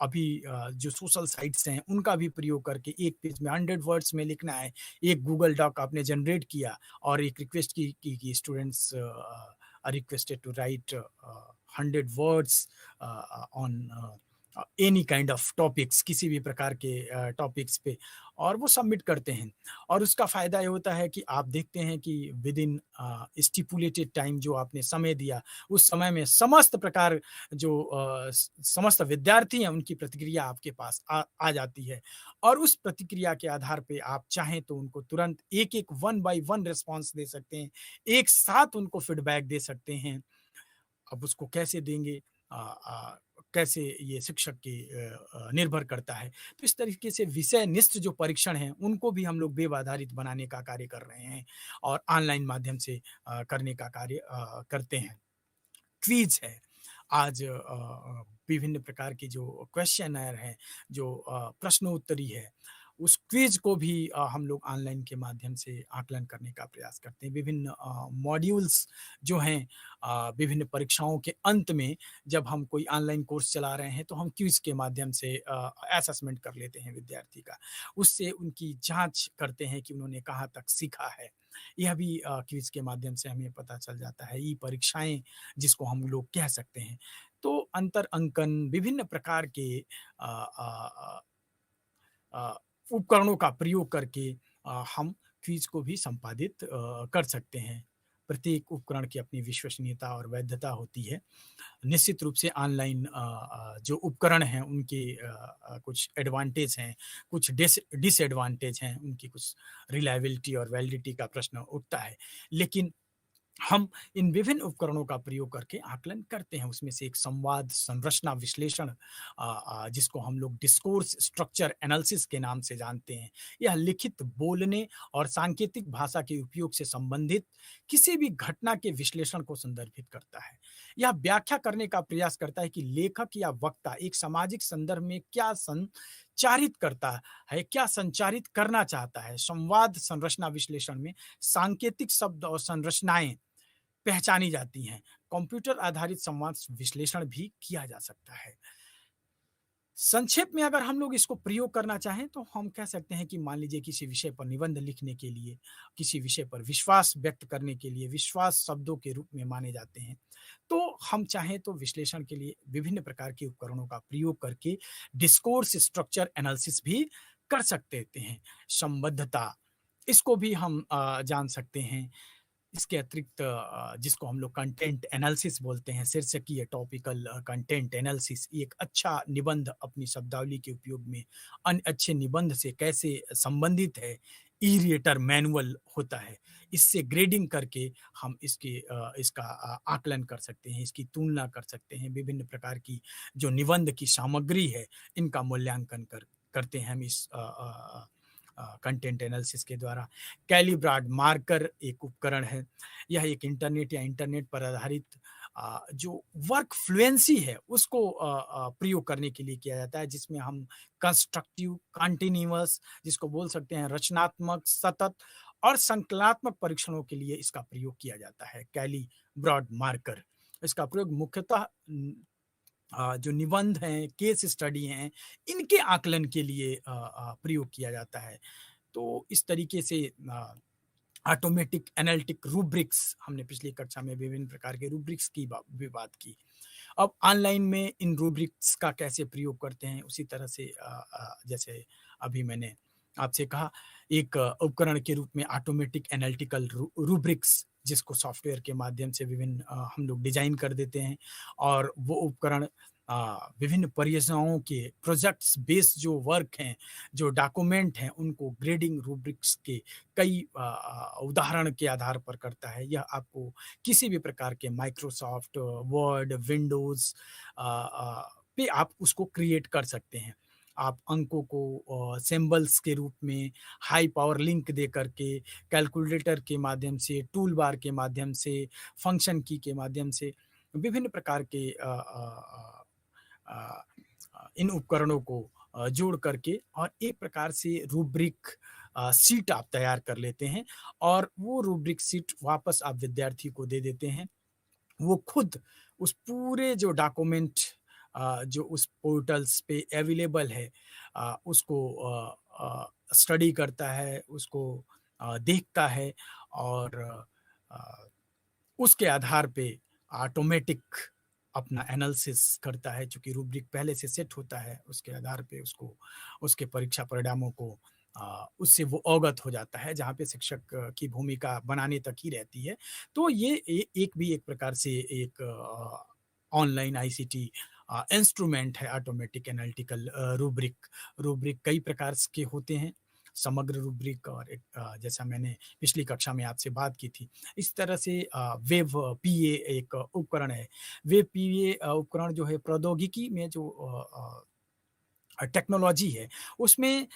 अभी जो सोशल साइट्स हैं उनका भी प्रयोग करके एक पेज में 100 वर्ड्स में लिखना है, एक गूगल डॉक आपने जनरेट किया और एक रिक्वेस्ट की कि students are requested to write 100 words on any kind of topics, किसी भी प्रकार के टॉपिक्स पे, और वो सबमिट करते हैं। और उसका फ़ायदा ये होता है कि आप देखते हैं कि विद इन स्टिपुलेटेड टाइम जो आपने समय दिया, उस समय में समस्त प्रकार जो समस्त विद्यार्थी हैं उनकी प्रतिक्रिया आपके पास आ जाती है और उस प्रतिक्रिया के आधार पे आप चाहें तो उनको तुरंत एक-एक, वन बाय वन रिस्पॉन्स दे सकते हैं, एक साथ उनको फीडबैक दे सकते हैं। अब उसको कैसे देंगे, अ अ, कैसे ये शिक्षक के निर्भर करता है। तो इस तरीके से विषयनिष्ठ जो परीक्षण हैं, उनको भी हम लोग वेब आधारित बनाने का कार्य कर रहे हैं और ऑनलाइन माध्यम से करने का कार्य करते हैं। क्विज़ है। आज विभिन्न प्रकार की जो क्वेश्चनर हैं, जो प्रश्नोत्तरी है, उस क्विज़ को भी हम लोग ऑनलाइन के माध्यम से आकलन करने का प्रयास करते हैं। विभिन्न मॉड्यूल्स जो हैं विभिन्न परीक्षाओं के अंत में जब हम कोई ऑनलाइन कोर्स चला रहे हैं, तो हम क्विज़ के माध्यम से असेसमेंट कर लेते हैं विद्यार्थी का। उससे उनकी जाँच करते हैं कि उन्होंने कहाँ तक सीखा है। यह भी क्विज़ के माध्यम से हमें पता चल जाता है। ई-परीक्षाएँ जिसको हम लोग कह सकते हैं। तो अंतर अंकन विभिन्न प्रकार के अ अ अ, उपकरणों का प्रयोग करके हम क्विज़ को भी संपादित कर सकते हैं। प्रत्येक उपकरण की अपनी विश्वसनीयता और वैधता होती है। निश्चित रूप से ऑनलाइन जो उपकरण हैं उनके कुछ एडवांटेज हैं, कुछ डिसएडवांटेज हैं, उनकी कुछ रिलायबिलिटी और वैलिडिटी का प्रश्न उठता है। लेकिन हम इन विभिन्न उपकरणों का प्रयोग करके आकलन करते हैं। उसमें से एक संवाद संरचना विश्लेषण जिसको हम लोग डिस्कोर्स स्ट्रक्चर एनालिसिस के नाम से जानते हैं। यह लिखित बोलने और सांकेतिक भाषा के उपयोग से संबंधित किसी भी घटना के विश्लेषण को संदर्भित करता है। यह व्याख्या करने का प्रयास करता है कि लेखक या वक्ता एक सामाजिक संदर्भ में क्या संचारित करता है, क्या संचारित करना चाहता है। संवाद संरचना विश्लेषण में सांकेतिक शब्द और संरचनाएँ पहचानी जाती हैं। कंप्यूटर आधारित संवाद विश्लेषण भी किया जा सकता है। संक्षेप में अगर हम लोग इसको प्रयोग करना चाहें तो हम कह सकते हैं कि मान लीजिए किसी विषय पर निबंध लिखने के लिए, किसी विषय पर विश्वास व्यक्त करने के लिए विश्वास शब्दों के रूप में माने जाते हैं। तो हम चाहें तो विश्लेषण के लिए विभिन्न प्रकार के उपकरणों का प्रयोग करके डिस्कोर्स स्ट्रक्चर एनालिसिस भी कर सकते हैं। संबद्धता, इसको भी हम जान सकते हैं। इसके अतिरिक्त जिसको हम लोग कंटेंट एनालिसिस बोलते हैं, शीर्षकीय टॉपिकल कंटेंट एनालिसिस, ये एक अच्छा निबंध अपनी शब्दावली के उपयोग में अन्य अच्छे निबंध से कैसे संबंधित है, ई-रीडर मैनुअल होता है। इससे ग्रेडिंग करके हम इसका आकलन कर सकते हैं, इसकी तुलना कर सकते हैं। विभिन्न प्रकार की जो निबंध की सामग्री है, इनका मूल्यांकन करते हैं हम इस कंटेंट एनालिसिस के द्वारा। कैलिब्राड मार्कर एक उपकरण है। यह एक इंटरनेट या इंटरनेट पर आधारित जो वर्क फ्लुएंसी है उसको प्रयोग करने के लिए किया जाता है, जिसमें हम कंस्ट्रक्टिव, कंटीन्यूअस जिसको बोल सकते हैं रचनात्मक, सतत और संकलनात्मक परीक्षणों के लिए इसका प्रयोग किया जाता है, कैलिब्राड मार्कर। इसका प्रयोग मुख्यतः जो निबंध हैं, केस स्टडी हैं, इनके आकलन के लिए प्रयोग किया जाता है। तो इस तरीके से ऑटोमेटिक एनालिटिक रूब्रिक्स, हमने पिछली कक्षा में विभिन्न प्रकार के रूब्रिक्स की भी बात की। अब ऑनलाइन में इन रूब्रिक्स का कैसे प्रयोग करते हैं, उसी तरह से जैसे अभी मैंने आपसे कहा, एक उपकरण के रूप में ऑटोमेटिक एनालिटिकल रूब्रिक्स जिसको सॉफ्टवेयर के माध्यम से विभिन्न हम लोग डिज़ाइन कर देते हैं और वो उपकरण विभिन्न परियोजनाओं के प्रोजेक्ट्स बेस्ड जो वर्क हैं, जो डॉक्यूमेंट हैं, उनको ग्रेडिंग रूब्रिक्स के कई उदाहरण के आधार पर करता है। यह आपको किसी भी प्रकार के माइक्रोसॉफ्ट वर्ड, विंडोज़ पे आप उसको क्रिएट कर सकते हैं। आप अंकों को सिंबल्स के रूप में हाई पावर लिंक दे करके, कैलकुलेटर के माध्यम से, टूल बार के माध्यम से, फंक्शन की के माध्यम से विभिन्न प्रकार के अ, इन उपकरणों को जोड़ करके और एक प्रकार से रूब्रिक शीट आप तैयार कर लेते हैं और वो रूब्रिक शीट वापस आप विद्यार्थी को दे देते हैं। वो खुद उस पूरे जो डॉक्यूमेंट जो उस पोर्टल्स पे अवेलेबल है उसको स्टडी करता है, उसको देखता है और अ, उसके आधार पे ऑटोमेटिक अपना एनालिसिस करता है, चूँकि रूब्रिक पहले से सेट होता है, उसके आधार पे उसको उसके परीक्षा परिणामों को उससे वो अवगत हो जाता है, जहाँ पे शिक्षक की भूमिका बनाने तक ही रहती है। तो ये एक प्रकार से एक ऑनलाइन आईसीटी इंस्ट्रूमेंट है ऑटोमेटिक एनालिटिकल रूब्रिक। रूब्रिक कई प्रकार के होते हैं, समग्र रूब्रिक और एक जैसा मैंने पिछली कक्षा में आपसे बात की थी। इस तरह से वेब पीए एक उपकरण है। वेब पीए उपकरण जो है प्रौद्योगिकी में जो टेक्नोलॉजी है, उसमें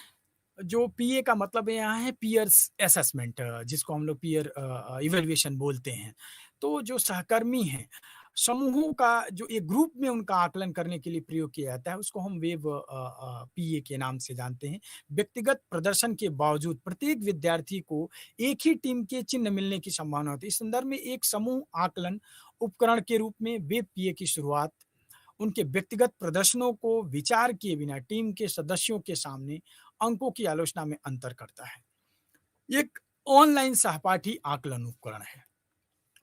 जो पीए का मतलब यहाँ है पीयर्स असेसमेंट जिसको हम लोग पीयर इवैल्यूएशन बोलते हैं। तो जो सहकर्मी हैं, समूहों का जो एक ग्रुप में उनका आकलन करने के लिए प्रयोग किया जाता है, उसको हम वेब पीए के नाम से जानते हैं। व्यक्तिगत प्रदर्शन के बावजूद प्रत्येक विद्यार्थी को एक ही टीम के चिन्ह मिलने की संभावना होती है। इस संदर्भ में एक समूह आकलन उपकरण के रूप में वेब पीए की शुरुआत उनके व्यक्तिगत प्रदर्शनों को विचार किए बिना टीम के सदस्यों के सामने अंकों की आलोचना में अंतर करता है। एक ऑनलाइन सहपाठी आकलन उपकरण है।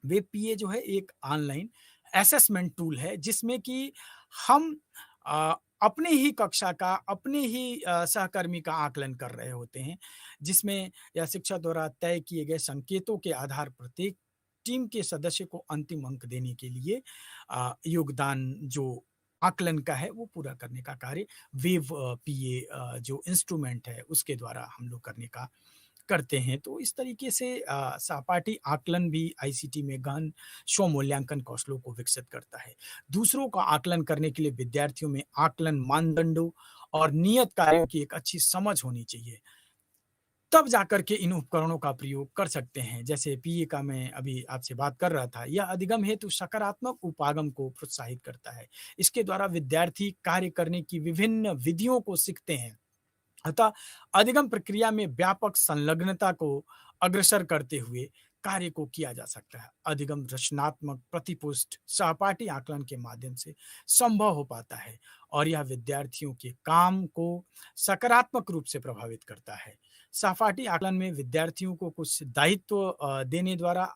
वेब पीए जो है एक ऑनलाइन असेसमेंट टूल है जिसमें कि हम अपने ही कक्षा का, अपने ही सहकर्मी का आकलन कर रहे होते हैं, जिसमें यह शिक्षक द्वारा तय किए गए संकेतों के आधार पर प्रत्येक टीम के सदस्य को अंतिम अंक देने के लिए योगदान जो आकलन का है, वो पूरा करने का कार्य वेब पीए जो इंस्ट्रूमेंट है, उसके द्वारा हम लोग करने का करते हैं। तो इस तरीके से सहपाठी आकलन भी आईसीटी में गहन स्व-मूल्यांकन कौशलों को विकसित करता है। दूसरों का आकलन करने के लिए विद्यार्थियों में आकलन मानदंडों और नियत कार्यों की एक अच्छी समझ होनी चाहिए। तब जाकर के इन उपकरणों का प्रयोग कर सकते हैं। जैसे पीए का मैं अभी आपसे बात कर रहा था, यह अधिगम हेतु सकारात्मक उपागम को प्रोत्साहित करता है। इसके द्वारा विद्यार्थी कार्य करने की विभिन्न विधियों को सीखते हैं। अतः अधिगम प्रक्रिया में व्यापक संलग्नता को अग्रसर करते हुए कार्य को किया जा सकता है। अधिगम रचनात्मक प्रतिपुष्ट सहपाठी आकलन के माध्यम से संभव हो पाता है और यह विद्यार्थियों के काम को सकारात्मक रूप से प्रभावित करता है। सहपाठी आकलन में विद्यार्थियों को कुछ दायित्व देने द्वारा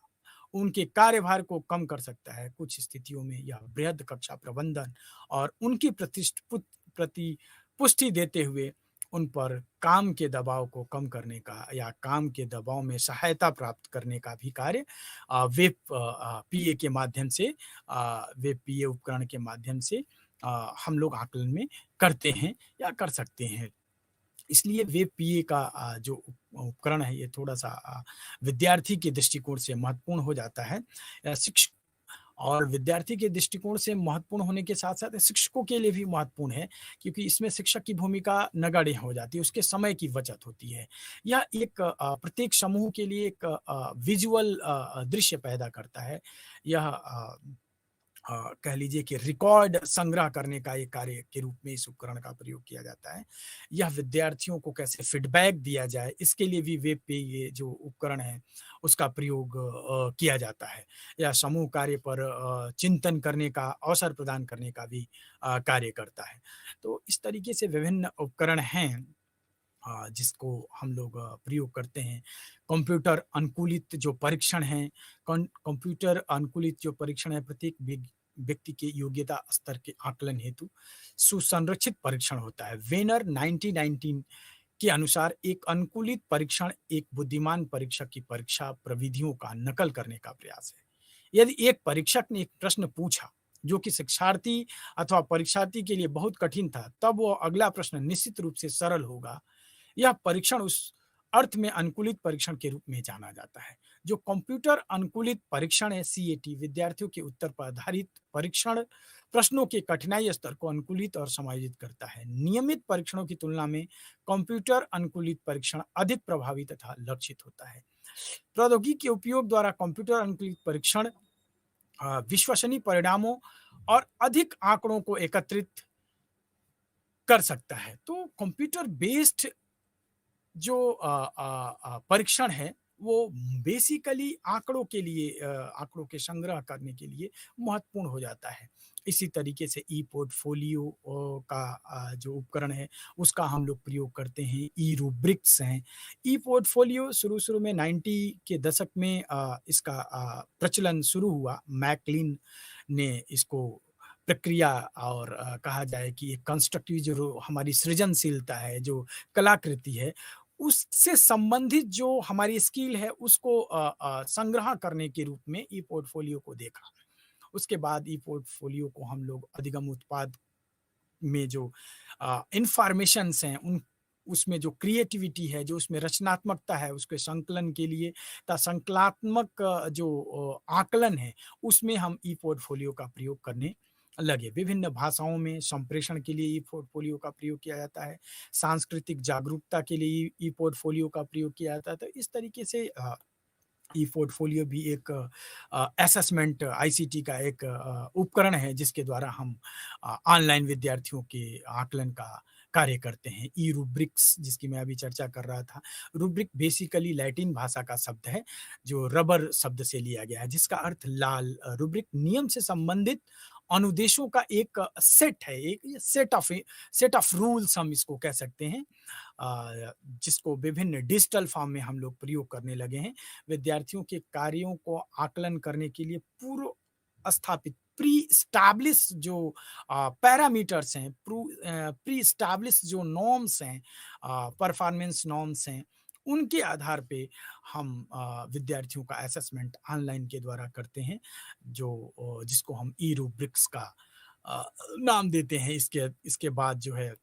उनके कार्यभार को कम कर सकता है। कुछ स्थितियों में यह बृहद कक्षा प्रबंधन और उनकी प्रतिपुष्टि देते हुए उन पर काम के दबाव को कम करने का या काम के दबाव में सहायता प्राप्त करने का भी कार्य वेब पीए के माध्यम से वेब पीए उपकरण के माध्यम से हम लोग आकलन में करते हैं या कर सकते हैं। इसलिए वेब पीए का जो उपकरण है ये थोड़ा-सा विद्यार्थी के दृष्टिकोण से महत्वपूर्ण हो जाता है। शिक्षक और विद्यार्थी के दृष्टिकोण से महत्वपूर्ण होने के साथ-साथ शिक्षकों के लिए भी महत्वपूर्ण है, क्योंकि इसमें शिक्षक की भूमिका नगण्य हो जाती है, उसके समय की बचत होती है। यह एक प्रत्येक समूह के लिए एक विज़ुअल दृश्य पैदा करता है। यह कह लीजिए कि रिकॉर्ड संग्रह करने का एक कार्य के रूप में इस उपकरण का प्रयोग किया जाता है। यह विद्यार्थियों को कैसे फीडबैक दिया जाए, इसके लिए भी वेब पे ये जो उपकरण है, उसका प्रयोग किया जाता है। या समूह कार्य पर चिंतन करने का अवसर प्रदान करने का भी कार्य करता है। तो इस तरीके से विभिन्न उपकरण हैं जिसको हम लोग प्रयोग करते हैं। कंप्यूटर अनुकूलित जो परीक्षण हैं, कंप्यूटर अनुकूलित जो परीक्षण है प्रत्येक व्यक्ति के योग्यता स्तर के आकलन हेतु सुसंरचित परीक्षण होता है। वेनर 1919 के अनुसार एक अनुकूलित परीक्षण एक बुद्धिमान परीक्षक की परीक्षा प्रविधियों का नकल करने का प्रयास है। यदि एक परीक्षक ने एक प्रश्न पूछा जो कि शिक्षार्थी अथवा परीक्षार्थी के लिए बहुत कठिन था, तब वो अगला प्रश्न निश्चित रूप से सरल होगा। यह परीक्षण उस अर्थ में अनुकूलित परीक्षण के रूप में जाना जाता है। जो कंप्यूटर अनुकूलित परीक्षण है सीएटी, विद्यार्थियों के उत्तर पर आधारित परीक्षण प्रश्नों के कठिनाई स्तर को अनुकूलित और समायोजित करता है। नियमित परीक्षणों की तुलना में कंप्यूटर अनुकूलित परीक्षण अधिक प्रभावी तथा लक्षित होता है। प्रौद्योगिकी के उपयोग द्वारा कंप्यूटर अनुकूलित परीक्षण विश्वसनीय परिणामों और अधिक आंकड़ों को एकत्रित कर सकता है। तो कंप्यूटर बेस्ड जो परीक्षण है वो बेसिकली आंकड़ों के लिए आंकड़ों के संग्रह करने के लिए महत्वपूर्ण हो जाता है। इसी तरीके से ई पोर्टफोलियो का जो उपकरण है उसका हम लोग प्रयोग करते हैं। ई रूब्रिक्स हैं। ई पोर्टफोलियो शुरू में 90 के दशक में इसका प्रचलन शुरू हुआ। मैकलिन ने इसको प्रक्रिया और कहा जाए कि एक कंस्ट्रक्टिव जो हमारी सृजनशीलता है, जो कलाकृति है, उससे संबंधित जो हमारी स्किल है उसको संग्रह करने के रूप में ई पोर्टफोलियो को देखा। उसके बाद ई पोर्टफोलियो को हम लोग अधिगम उत्पाद में जो इन्फॉर्मेशंस हैं उन उसमें जो क्रिएटिविटी है, जो उसमें रचनात्मकता है, उसके संकलन के लिए संकलात्मक जो आकलन है, उसमें हम ई पोर्टफोलियो का प्रयोग करने लगे। विभिन्न भाषाओं में संप्रेषण के लिए ई पोर्टफोलियो का प्रयोग किया जाता है। सांस्कृतिक जागरूकता के लिए ई पोर्टफोलियो का प्रयोग किया जाता है। तो इस तरीके से ई पोर्टफोलियो भी एक असेसमेंट आईसीटी का एक उपकरण है जिसके द्वारा हम ऑनलाइन विद्यार्थियों के आकलन का कार्य करते हैं। ई रूब्रिक्स जिसकी मैं अभी चर्चा कर रहा था, रूब्रिक बेसिकली लैटिन भाषा का शब्द है जो रबर शब्द से लिया गया है जिसका अर्थ लाल। रूब्रिक नियम से संबंधित अनुदेशों का एक सेट है, एक सेट ऑफ रूल्स हम इसको कह सकते हैं, जिसको विभिन्न डिजिटल फॉर्म में हम लोग प्रयोग करने लगे हैं। विद्यार्थियों के कार्यों को आकलन करने के लिए पूर्व स्थापित प्री स्टैब्लिश जो पैरामीटर्स हैं, प्री स्टैब्लिश जो नॉर्म्स हैं, परफॉर्मेंस नॉर्म्स हैं, उनके आधार पे हम विद्यार्थियों का असेसमेंट ऑनलाइन के द्वारा करते हैं, जो जिसको हम ई रूब्रिक्स का नाम देते हैं। इसके बाद जो है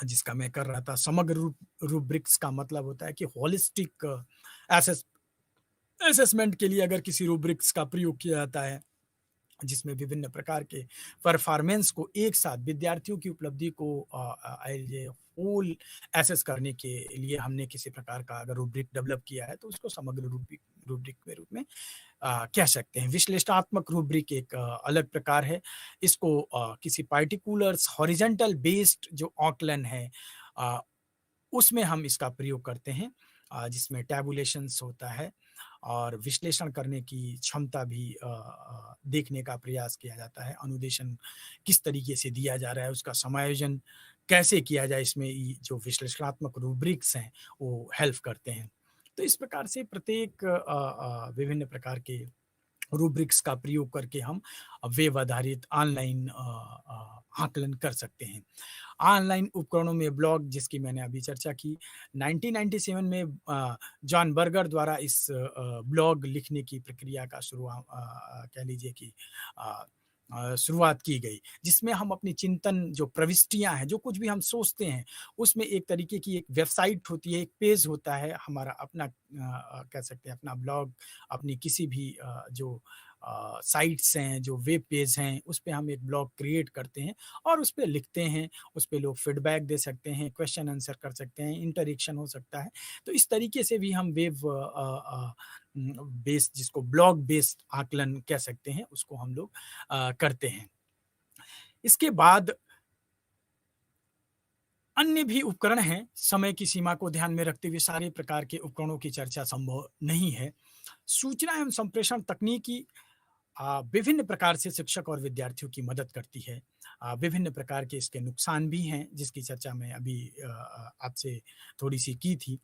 जिसका मैं कर रहा था, समग्र रूब्रिक्स का मतलब होता है कि होलिस्टिक असेसमेंट के लिए अगर किसी रूब्रिक्स का प्रयोग किया जाता है जिसमें विभिन्न प्रकार के परफॉर्मेंस को एक साथ विद्यार्थियों की उपलब्धि को होल एसेस करने के लिए हमने किसी प्रकार का अगर रूब्रिक डेवलप किया है तो उसको समग्र रूब्रिक के रूप में कह सकते हैं। विश्लेषणात्मक रूब्रिक एक अलग प्रकार है। इसको किसी पार्टिकुलर हॉरिजॉन्टल बेस्ड जो आकलन है उसमें हम इसका प्रयोग करते हैं, जिसमें टैबुलेशंस होता है और विश्लेषण करने की क्षमता भी देखने का प्रयास किया जाता है। अनुदेशन किस तरीके से दिया जा रहा है, उसका समायोजन कैसे किया जाए, इसमें जो विश्लेषणात्मक रूब्रिक्स हैं वो हेल्प करते हैं। तो इस प्रकार से प्रत्येक विभिन्न प्रकार के रूब्रिक्स का प्रयोग करके हम वेब आधारित ऑनलाइन आकलन कर सकते हैं। ऑनलाइन उपकरणों में ब्लॉग जिसकी मैंने अभी चर्चा की, 1997 में जॉन बर्गर द्वारा इस ब्लॉग लिखने की प्रक्रिया का कह लीजिए कि शुरुआत की गई, जिसमें हम अपनी चिंतन जो प्रविष्टियां हैं, जो कुछ भी हम सोचते हैं, उसमें एक तरीके की एक वेबसाइट होती है, एक पेज होता है हमारा अपना, कह सकते हैं अपना ब्लॉग, अपनी किसी भी जो साइट्स हैं, जो वेब पेज हैं, उस पे हम एक ब्लॉग क्रिएट करते हैं और उस पे लिखते हैं। उस पे लोग फीडबैक दे सकते हैं, क्वेश्चन आंसर कर सकते हैं, इंटरेक्शन हो सकता है। तो इस तरीके से भी हम वेब बेस्ड, जिसको ब्लॉग बेस्ड आकलन कह सकते हैं, उसको हम लोग करते हैं। इसके बाद अन्य भी उपकरण हैं। समय की सीमा को ध्यान में रखते हुए सारे प्रकार के उपकरणों की चर्चा संभव नहीं है। सूचना एवं संप्रेषण तकनीकी विभिन्न प्रकार से शिक्षक और विद्यार्थियों की मदद करती है। विभिन्न प्रकार के इसके नुकसान भी हैं जिसकी चर्चा मैं अभी आपसे थोड़ी सी की थी।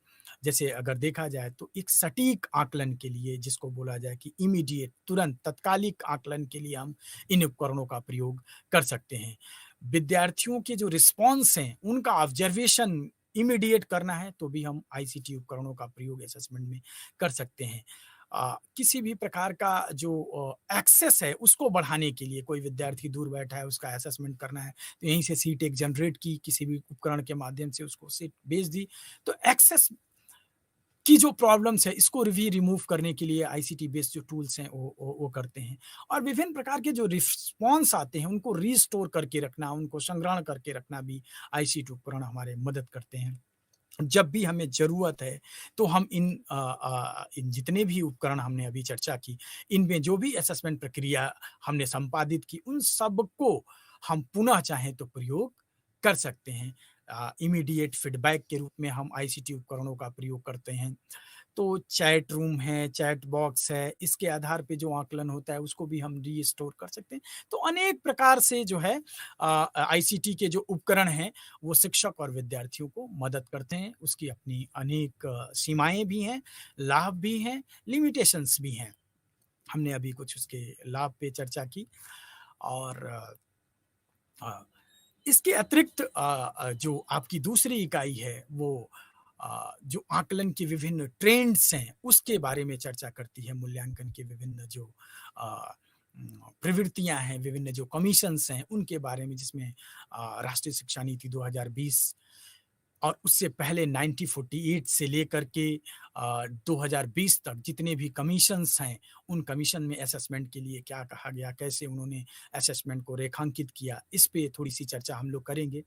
जैसे अगर देखा जाए तो एक सटीक आकलन के लिए, जिसको बोला जाए कि इमीडिएट, तुरंत तत्कालिक आकलन के लिए हम इन उपकरणों का प्रयोग कर सकते हैं। विद्यार्थियों के जो रिस्पॉन्स हैं उनका ऑब्जर्वेशन इमीडिएट करना है तो भी हम आईसीटी उपकरणों का प्रयोग असेसमेंट में कर सकते हैं। किसी भी प्रकार का जो एक्सेस है उसको बढ़ाने के लिए कोई विद्यार्थी दूर बैठा है, उसका असेसमेंट करना है, तो यहीं से सीट एक जनरेट की, किसी भी उपकरण के माध्यम से उसको सीट भेज दी। तो एक्सेस की जो प्रॉब्लम्स है इसको भी रिमूव करने के लिए आईसीटी बेस्ड जो टूल्स हैं वो करते हैं। और विभिन्न प्रकार के जो रिस्पॉन्स आते हैं उनको रीस्टोर करके रखना, उनको संग्रहण करके रखना भी आईसीटी उपकरण हमारे मदद करते हैं। जब भी हमें ज़रूरत है तो हम इन जितने भी उपकरण हमने अभी चर्चा की, इनमें जो भी असेसमेंट प्रक्रिया हमने संपादित की, उन सबको हम पुनः चाहें तो प्रयोग कर सकते हैं। इमीडिएट फीडबैक के रूप में हम आईसीटी उपकरणों का प्रयोग करते हैं। तो चैट रूम है, चैट बॉक्स है, इसके आधार पे जो आकलन होता है उसको भी हम रीस्टोर कर सकते हैं। तो अनेक प्रकार से जो है आईसीटी के जो उपकरण हैं वो शिक्षक और विद्यार्थियों को मदद करते हैं। उसकी अपनी अनेक सीमाएँ भी हैं, लाभ भी हैं, लिमिटेशंस भी हैं। हमने अभी कुछ उसके लाभ पे चर्चा की और अ, इसके अतिरिक्त जो आपकी दूसरी इकाई है वो जो आकलन के विभिन्न ट्रेंड्स हैं उसके बारे में चर्चा करती है। मूल्यांकन के विभिन्न जो प्रवृत्तियां हैं, विभिन्न जो कमीशंस हैं उनके बारे में, जिसमें राष्ट्रीय शिक्षा नीति 2020 और उससे पहले 1948 से लेकर के 2020 तक जितने भी कमीशंस हैं, उन कमीशन में असेसमेंट के लिए क्या कहा गया, कैसे उन्होंने असेसमेंट को रेखांकित किया, इस पे थोड़ी-सी चर्चा हम लोग करेंगे।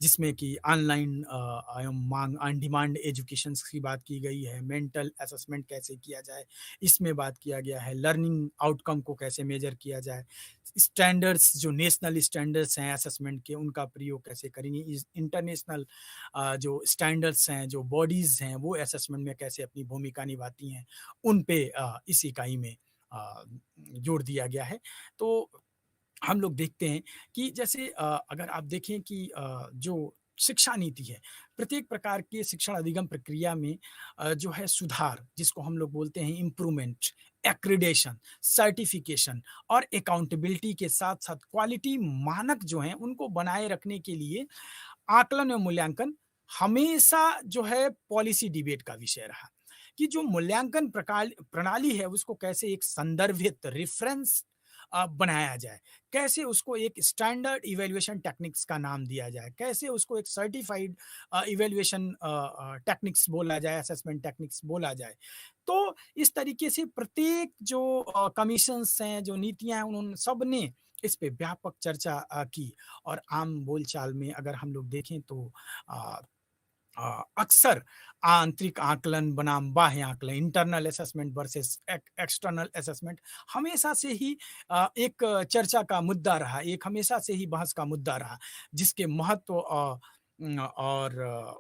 जिसमें कि ऑनलाइन एवं मांग ऑन डिमांड एजुकेशंस की बात की गई है, मेंटल असेसमेंट कैसे किया जाए, इसमें बात किया गया है, लर्निंग आउटकम को कैसे मेजर किया जाए, स्टैंडर्ड्स जो नेशनल स्टैंडर्ड्स हैं असेसमेंट के, उनका प्रयोग कैसे करेंगे, इंटरनेशनल जो स्टैंडर्ड्स हैं, जो बॉडीज़ हैं, वो असेसमेंट में कैसे अपनी भूमिका निभाती हैं, उन पे इस इकाई में अ, जोर दिया गया है। तो हम लोग देखते हैं कि जैसे अगर आप देखें कि जो शिक्षा नीति है, प्रत्येक प्रकार के शिक्षण अधिगम प्रक्रिया में जो है सुधार, जिसको हम लोग बोलते हैं इम्प्रूवमेंट, एक्रीडेशन, सर्टिफिकेशन और अकाउंटेबिलिटी के साथ-साथ क्वालिटी मानक जो हैं, उनको बनाए रखने के लिए आकलन और मूल्यांकन हमेशा जो है पॉलिसी डिबेट का विषय रहा, कि जो मूल्यांकन प्रणाली है उसको कैसे एक संदर्भित रेफरेंस बनाया जाए, कैसे उसको एक स्टैंडर्ड इवैल्यूएशन टेक्निक्स का नाम दिया जाए, कैसे उसको एक सर्टिफाइड इवैल्यूएशन टेक्निक्स बोला जाए, असेसमेंट टेक्निक्स बोला जाए। तो इस तरीके से प्रत्येक जो कमीशंस हैं, जो नीतियाँ हैं, उन्होंने सबने इस पे व्यापक चर्चा की। और आम बोलचाल में अगर हम लोग देखें तो अ अक्सर आंतरिक आकलन बनाम बाह्य आकलन, internal assessment versus external assessment हमेशा से ही एक चर्चा का मुद्दा रहा, एक हमेशा से ही बहस का मुद्दा रहा, जिसके महत्व और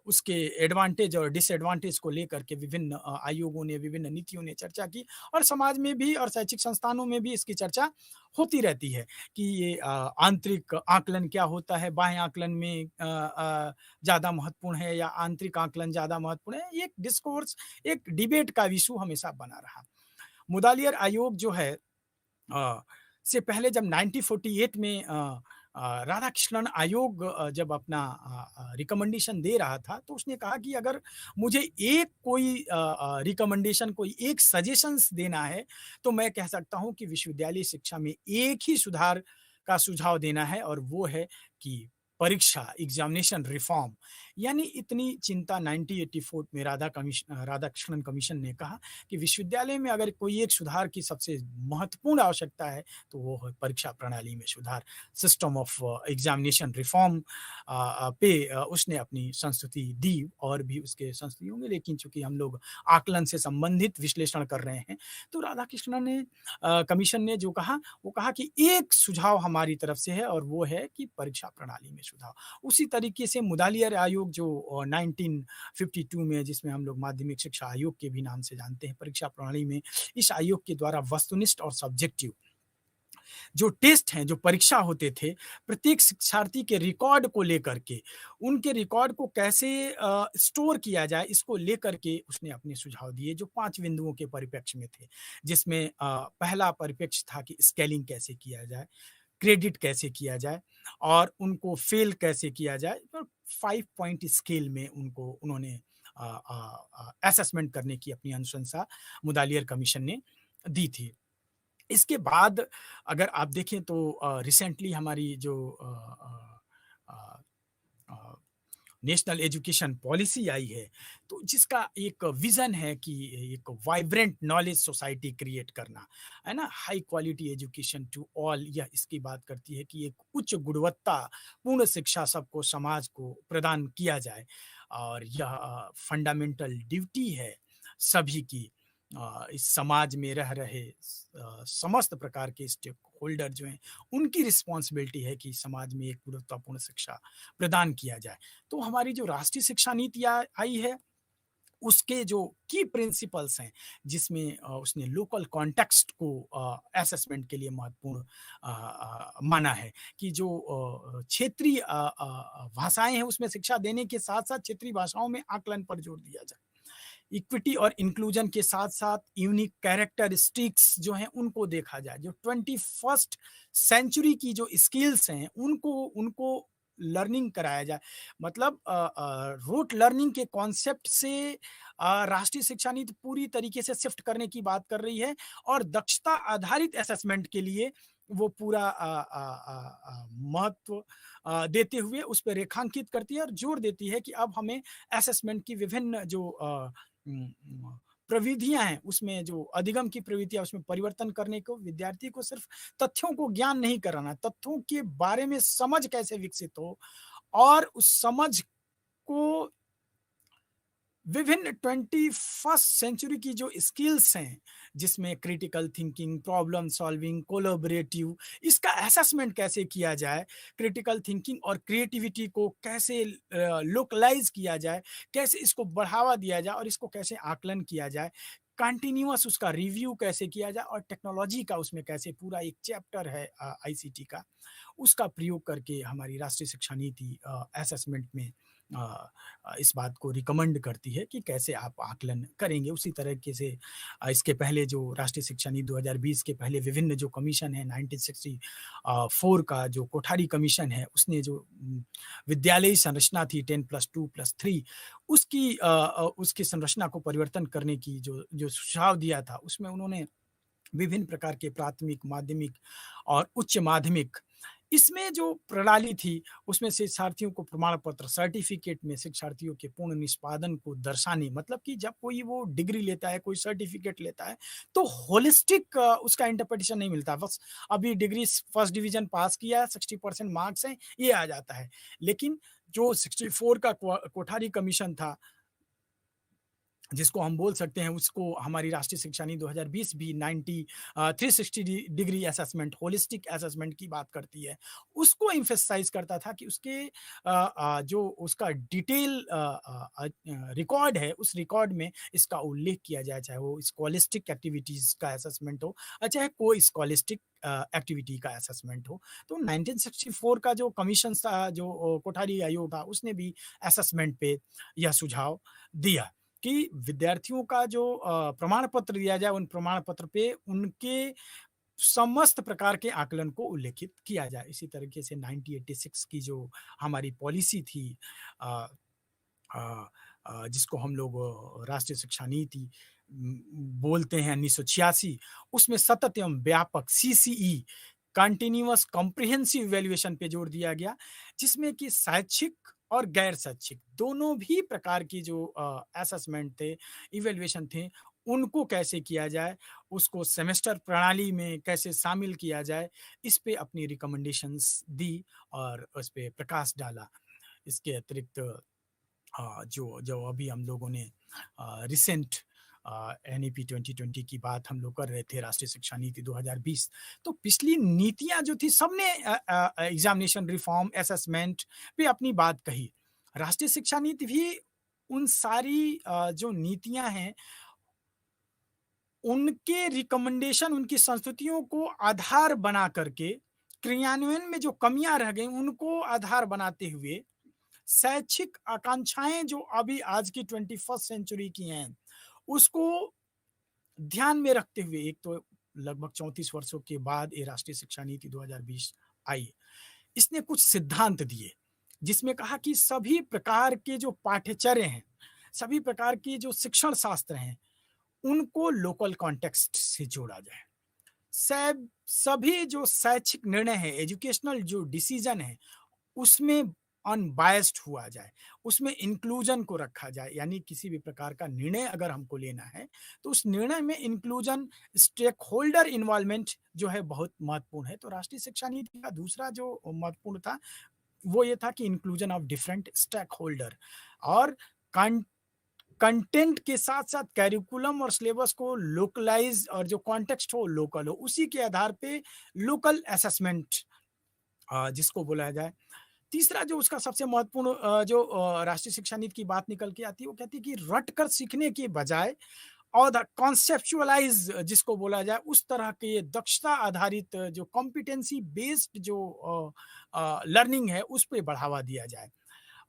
उसके एडवांटेज और डिसएडवांटेज को लेकर के विभिन्न आयोगों ने, विभिन्न नीतियों ने चर्चा की और समाज में भी और शैक्षिक संस्थानों में भी इसकी चर्चा होती रहती है कि ये आंतरिक आकलन क्या होता है, बाह्य आकलन में ज़्यादा महत्वपूर्ण है या आंतरिक आकलन ज़्यादा महत्वपूर्ण है। ये एक डिस्कोर्स, एक डिबेट का इश्यू हमेशा बना रहा। मुदालियर आयोग जो है से पहले जब 1948 में राधाकृष्णन आयोग जब अपना रिकमेंडेशन दे रहा था, तो उसने कहा कि अगर मुझे एक कोई रिकमेंडेशन, कोई एक सजेशंस देना है, तो मैं कह सकता हूँ कि विश्वविद्यालय शिक्षा में एक ही सुधार का सुझाव देना है और वो है कि परीक्षा, एग्जामिनेशन रिफॉर्म। यानी इतनी चिंता 1984 में राधाकृष्णन कमीशन ने कहा कि विश्वविद्यालय में अगर कोई एक सुधार की सबसे महत्वपूर्ण आवश्यकता है, तो वो है परीक्षा प्रणाली में सुधार। सिस्टम ऑफ एग्जामिनेशन रिफॉर्म पे उसने अपनी संस्तुति दी और भी उसके संस्तुति होंगे, लेकिन चूँकि हम लोग आकलन से संबंधित विश्लेषण कर रहे हैं, तो राधाकृष्णन ने कमीशन ने जो कहा, वो कहा कि एक सुझाव हमारी तरफ से है और वो है कि परीक्षा प्रणाली में सुधार। उसी तरीके से मुदालियर आयोग जो 1952 में, जिसमें हम लोग माध्यमिक शिक्षा आयोग के भी नाम से जानते हैं, परीक्षा प्रणाली में इस आयोग के द्वारा वस्तुनिष्ठ और सब्जेक्टिव जो टेस्ट हैं, जो परीक्षा होते थे, प्रत्येक शिक्षार्थी के रिकॉर्ड को लेकर के, उनके रिकॉर्ड को कैसे स्टोर किया जाए, इसको लेकर के उसने अपने सुझाव दिए, जो 5 बिंदुओं के परिप्रेक्ष्य में थे। जिसमें पहला परिप्रेक्ष्य था कि स्केलिंग कैसे किया जाए, क्रेडिट कैसे किया जाए और उनको फेल कैसे किया जाए। तो 5 पॉइंट स्केल में उनको उन्होंने असेसमेंट करने की अपनी अनुशंसा मुदालियर कमीशन ने दी थी। इसके बाद अगर आप देखें तो रिसेंटली हमारी जो अ अ, नेशनल एजुकेशन पॉलिसी आई है, तो जिसका एक विज़न है कि एक वाइब्रेंट नॉलेज सोसाइटी क्रिएट करना, है ना? High quality education to all, यह इसकी बात करती है कि एक उच्च गुणवत्ता पूर्ण शिक्षा सबको समाज को प्रदान किया जाए और यह फंडामेंटल ड्यूटी है सभी की। इस समाज में रह रहे समस्त प्रकार के स्टेक होल्डर जो हैं, उनकी रिस्पॉन्सिबिलिटी है कि समाज में एक गुणवत्तापूर्ण शिक्षा प्रदान किया जाए। तो हमारी जो राष्ट्रीय शिक्षा नीति आई है, उसके जो की प्रिंसिपल्स हैं, जिसमें उसने लोकल कॉन्टेक्स्ट को असेसमेंट के लिए महत्वपूर्ण माना है कि जो क्षेत्रीय भाषाएँ हैं, उसमें शिक्षा देने के साथ-साथ क्षेत्रीय भाषाओं में आकलन पर जोर दिया जाए। इक्विटी और इंक्लूजन के साथ-साथ यूनिक कैरेक्टरिस्टिक्स जो हैं, उनको देखा जाए। जो 21st सेंचुरी की जो स्किल्स हैं, उनको उनको लर्निंग कराया जाए। मतलब रोट लर्निंग के कॉन्सेप्ट से राष्ट्रीय शिक्षा नीति पूरी तरीके से शिफ्ट करने की बात कर रही है और दक्षता आधारित असेसमेंट के लिए वो पूरा महत्व देते हुए उस पे रेखांकित करती है और जोर देती है कि अब हमें असेसमेंट की विभिन्न जो प्रविधियाँ हैं, उसमें जो अधिगम की प्रवृत्ति है, उसमें परिवर्तन करने को विद्यार्थी को सिर्फ तथ्यों को ज्ञान नहीं कराना, तथ्यों के बारे में समझ कैसे विकसित हो और उस समझ को विभिन्न 21st सेंचुरी की जो स्किल्स हैं, जिसमें critical thinking, problem solving, collaborative, इसका असेसमेंट कैसे किया जाए, क्रिटिकल थिंकिंग और क्रिएटिविटी को कैसे लोकलाइज़ किया जाए, कैसे इसको बढ़ावा दिया जाए और इसको कैसे आकलन किया जाए, कंटीन्यूअस उसका रिव्यू कैसे किया जाए और टेक्नोलॉजी का उसमें कैसे पूरा एक चैप्टर है आईसीटी का, उसका प्रयोग करके हमारी राष्ट्रीय शिक्षा नीति असेसमेंट में अ इस बात को रिकमेंड करती है कि कैसे आप आकलन करेंगे। उसी तरीके से इसके पहले जो राष्ट्रीय शिक्षा नीति 2020 के पहले विभिन्न जो कमीशन है 1964 का जो कोठारी कमीशन है, उसने जो विद्यालयी संरचना थी 10+2+3 उसकी संरचना को परिवर्तन करने की जो जो सुझाव दिया था, उसमें उन्होंने विभिन्न प्रकार के प्राथमिक, माध्यमिक और उच्च माध्यमिक, इसमें जो प्रणाली थी, उसमें शिक्षार्थियों को प्रमाण पत्र, सर्टिफ़िकेट में शिक्षार्थियों के पूर्ण निष्पादन को दर्शाने, मतलब कि जब कोई वो डिग्री लेता है, कोई सर्टिफ़िकेट लेता है, तो होलिस्टिक उसका इंटरप्रिटेशन नहीं मिलता। बस अभी डिग्री फर्स्ट डिवीज़न पास किया, 60% मार्क्स हैं, ये आ जाता है। लेकिन जो 64 का कोठारी कमीशन था, जिसको हम बोल सकते हैं, उसको हमारी राष्ट्रीय शिक्षा नीति 2020 भी 360 डिग्री असेसमेंट, होलिस्टिक असेसमेंट की बात करती है। उसको एम्फसाइज़ करता था कि उसके जो उसका डिटेल रिकॉर्ड है, उस रिकॉर्ड में इसका उल्लेख किया जाए, चाहे वो स्कॉलिस्टिक एक्टिविटीज़ का असेसमेंट हो, चाहे कोई स्कॉलिस्टिक एक्टिविटी का असेसमेंट हो। तो 1964 का जो कमीशन था, जो कोठारी आयोग था, उसने भी असेसमेंट पे यह सुझाव दिया कि विद्यार्थियों का जो प्रमाण पत्र दिया जाए, उन प्रमाण पत्र पे उनके समस्त प्रकार के आकलन को उल्लेखित किया जाए। इसी तरीके से 1986 की जो हमारी पॉलिसी थी अ अ जिसको हम लोग राष्ट्रीय शिक्षा नीति बोलते हैं 1986, उसमें सतत एवं व्यापक सीसीई, कंटीन्यूअस कॉम्प्रिहेंसिव इवैल्यूएशन पे जोर दिया गया, जिसमें कि शैक्षिक और गैर शैक्षिक दोनों भी प्रकार की जो असेसमेंट थे, इवैल्यूएशन थे, उनको कैसे किया जाए, उसको सेमेस्टर प्रणाली में कैसे शामिल किया जाए, इस पे अपनी रिकमेंडेशंस दी और उस पे प्रकाश डाला। इसके अतिरिक्त जो जो अभी हम लोगों ने रिसेंट एनईपी 2020 की बात हम लोग कर रहे थे, राष्ट्रीय शिक्षा नीति 2020, तो पिछली नीतियाँ जो थी सबने एग्ज़ामिनेशन रिफ़ॉर्म, असेसमेंट पे अपनी बात कही। राष्ट्रीय शिक्षा नीति भी उन सारी जो नीतियाँ हैं, उनके रिकमेंडेशन, उनकी संस्तुतियों को आधार बना करके, क्रियान्वयन में जो कमियाँ रह गईं, उनको आधार बनाते हुए शैक्षिक आकांक्षाएँ जो अभी आज की 21st सेंचुरी की हैं, उसको ध्यान में रखते हुए एक तो लगभग 34 वर्षों के बाद ये राष्ट्रीय शिक्षा नीति 2020 आई, इसने कुछ सिद्धांत दिए, जिसमें कहा कि सभी प्रकार के जो पाठ्यचर्या हैं, सभी प्रकार के जो शिक्षण शास्त्र हैं, उनको लोकल कॉन्टेक्स्ट से जोड़ा जाए। सब सभी जो शैक्षिक निर्णय है, एजुकेशनल जो डिसीजन है, उसमें अनबायस्ड हुआ जाए, उसमें इंक्लूजन को रखा जाए, यानी किसी भी प्रकार का निर्णय अगर हमको लेना है, तो उस निर्णय में इंक्लूजन, स्टेक होल्डर इन्वॉल्वमेंट जो है बहुत महत्वपूर्ण है। तो राष्ट्रीय शिक्षा नीति का दूसरा जो महत्वपूर्ण था, वो ये था कि inclusion of different stakeholder, और कंटेंट के साथ-साथ करिकुलम और सिलेबस को लोकलाइज़, और जो कॉन्टेक्स्ट हो लोकल हो, उसी के आधार पे लोकल असेसमेंट जिसको बोला जाए। तीसरा जो उसका सबसे महत्वपूर्ण जो राष्ट्रीय शिक्षा नीति की बात निकल के आती है, वो कहती है कि रट कर सीखने के बजाय और द कॉन्सेप्चुअलाइज़ जिसको बोला जाए, उस तरह के दक्षता आधारित जो कॉम्पिटेंसी बेस्ड जो लर्निंग है, उस पे बढ़ावा दिया जाए।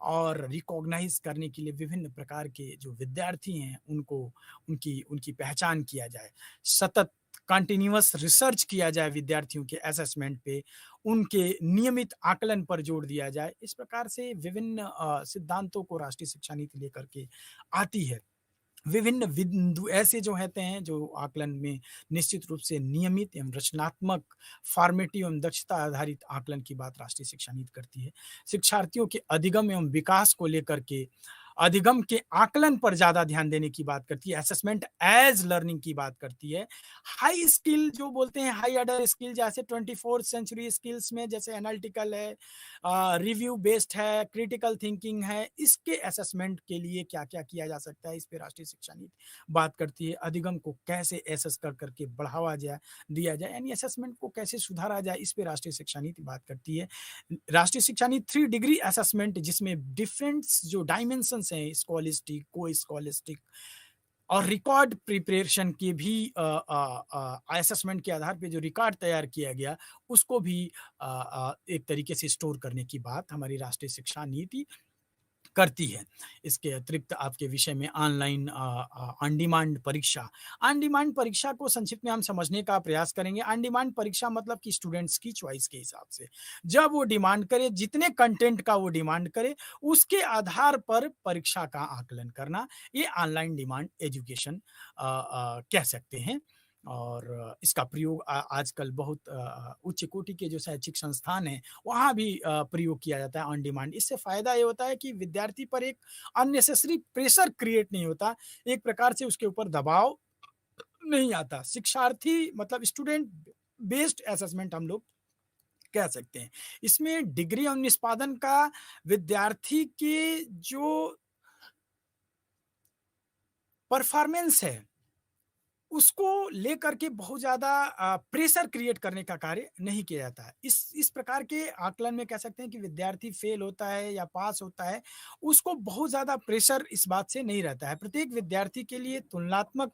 और रिकॉग्नाइज करने के लिए विभिन्न प्रकार के जो विद्यार्थी हैं, उनको उनकी उनकी पहचान किया जाए। सतत कंटिन्यूअस रिसर्च किया जाए विद्यार्थियों के असेसमेंट पे, उनके नियमित आकलन पर जोर दिया जाए। इस प्रकार से विभिन्न सिद्धांतों को राष्ट्रीय शिक्षा नीति लेकर के आती है। विभिन्न बिंदु ऐसे जो होते हैं, जो आकलन में निश्चित रूप से नियमित एवं रचनात्मक, फॉर्मेटिव एवं दक्षता आधारित आकलन की बात राष्ट्रीय शिक्षा नीति करती है। शिक्षार्थियों के अधिगम एवं विकास को लेकर के अधिगम के आकलन पर ज़्यादा ध्यान देने की बात करती है, असेसमेंट एज़ लर्निंग की बात करती है। हाई स्किल जो बोलते हैं, हाई ऑर्डर स्किल, जैसे 24th सेंचुरी स्किल्स में जैसे एनालिटिकल है, रिव्यू बेस्ड है, क्रिटिकल थिंकिंग है, इसके असेसमेंट के लिए क्या-क्या किया जा सकता है, इस पे राष्ट्रीय शिक्षा नीति बात करती है। अधिगम को कैसे एसेस कर करके बढ़ावा दिया जाए, यानी असेसमेंट को कैसे सुधारा जाए, इस पे राष्ट्रीय शिक्षा नीति बात करती है। राष्ट्रीय शिक्षा नीति 3 डिग्री असेसमेंट, जिसमें डिफरेंट जो डायमेंशंस हैं, स्कॉलिस्टिक, को स्कॉलिस्टिक और रिकॉर्ड प्रिपरेशन की भी असेसमेंट के आधार पे जो रिकॉर्ड तैयार किया गया, उसको भी एक तरीके से स्टोर करने की बात हमारी राष्ट्रीय शिक्षा नीति करती है। इसके अतिरिक्त आपके विषय में ऑनलाइन ऑन डिमांड परीक्षा। ऑन डिमांड परीक्षा को संक्षिप्त में हम समझने का प्रयास करेंगे। ऑन डिमांड परीक्षा मतलब कि स्टूडेंट्स की चॉइस के हिसाब से, जब वो डिमांड करे, जितने कंटेंट का वो डिमांड करे, उसके आधार पर परीक्षा का आकलन करना, ये ऑनलाइन डिमांड एजुकेशन कह सकते हैं। और इसका प्रयोग आजकल बहुत उच्च कोटि के जो शैक्षिक संस्थान हैं, वहाँ भी प्रयोग किया जाता है ऑन डिमांड। इससे फ़ायदा ये होता है कि विद्यार्थी पर एक अननेसेसरी प्रेशर क्रिएट नहीं होता, एक प्रकार से उसके ऊपर दबाव नहीं आता। शिक्षार्थी मतलब स्टूडेंट बेस्ड असेसमेंट हम लोग कह सकते हैं। इसमें डिग्री और निष्पादन का विद्यार्थी के जो परफॉर्मेंस है, उसको लेकर के बहुत ज़्यादा प्रेशर क्रिएट करने का कार्य नहीं किया जाता है। इस प्रकार के आकलन में कह सकते हैं कि विद्यार्थी फेल होता है या पास होता है, उसको बहुत ज़्यादा प्रेशर इस बात से नहीं रहता है। प्रत्येक विद्यार्थी के लिए तुलनात्मक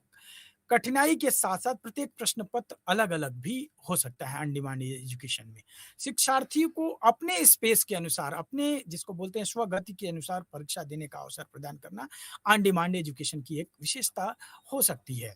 कठिनाई के साथ-साथ प्रत्येक प्रश्न पत्र अलग-अलग भी हो सकता है ऑन डिमांड एजुकेशन में। शिक्षार्थी को अपने स्पेस के अनुसार, अपने जिसको बोलते हैं स्वगति के अनुसार परीक्षा देने का अवसर प्रदान करना ऑन डिमांड एजुकेशन की एक विशेषता हो सकती है।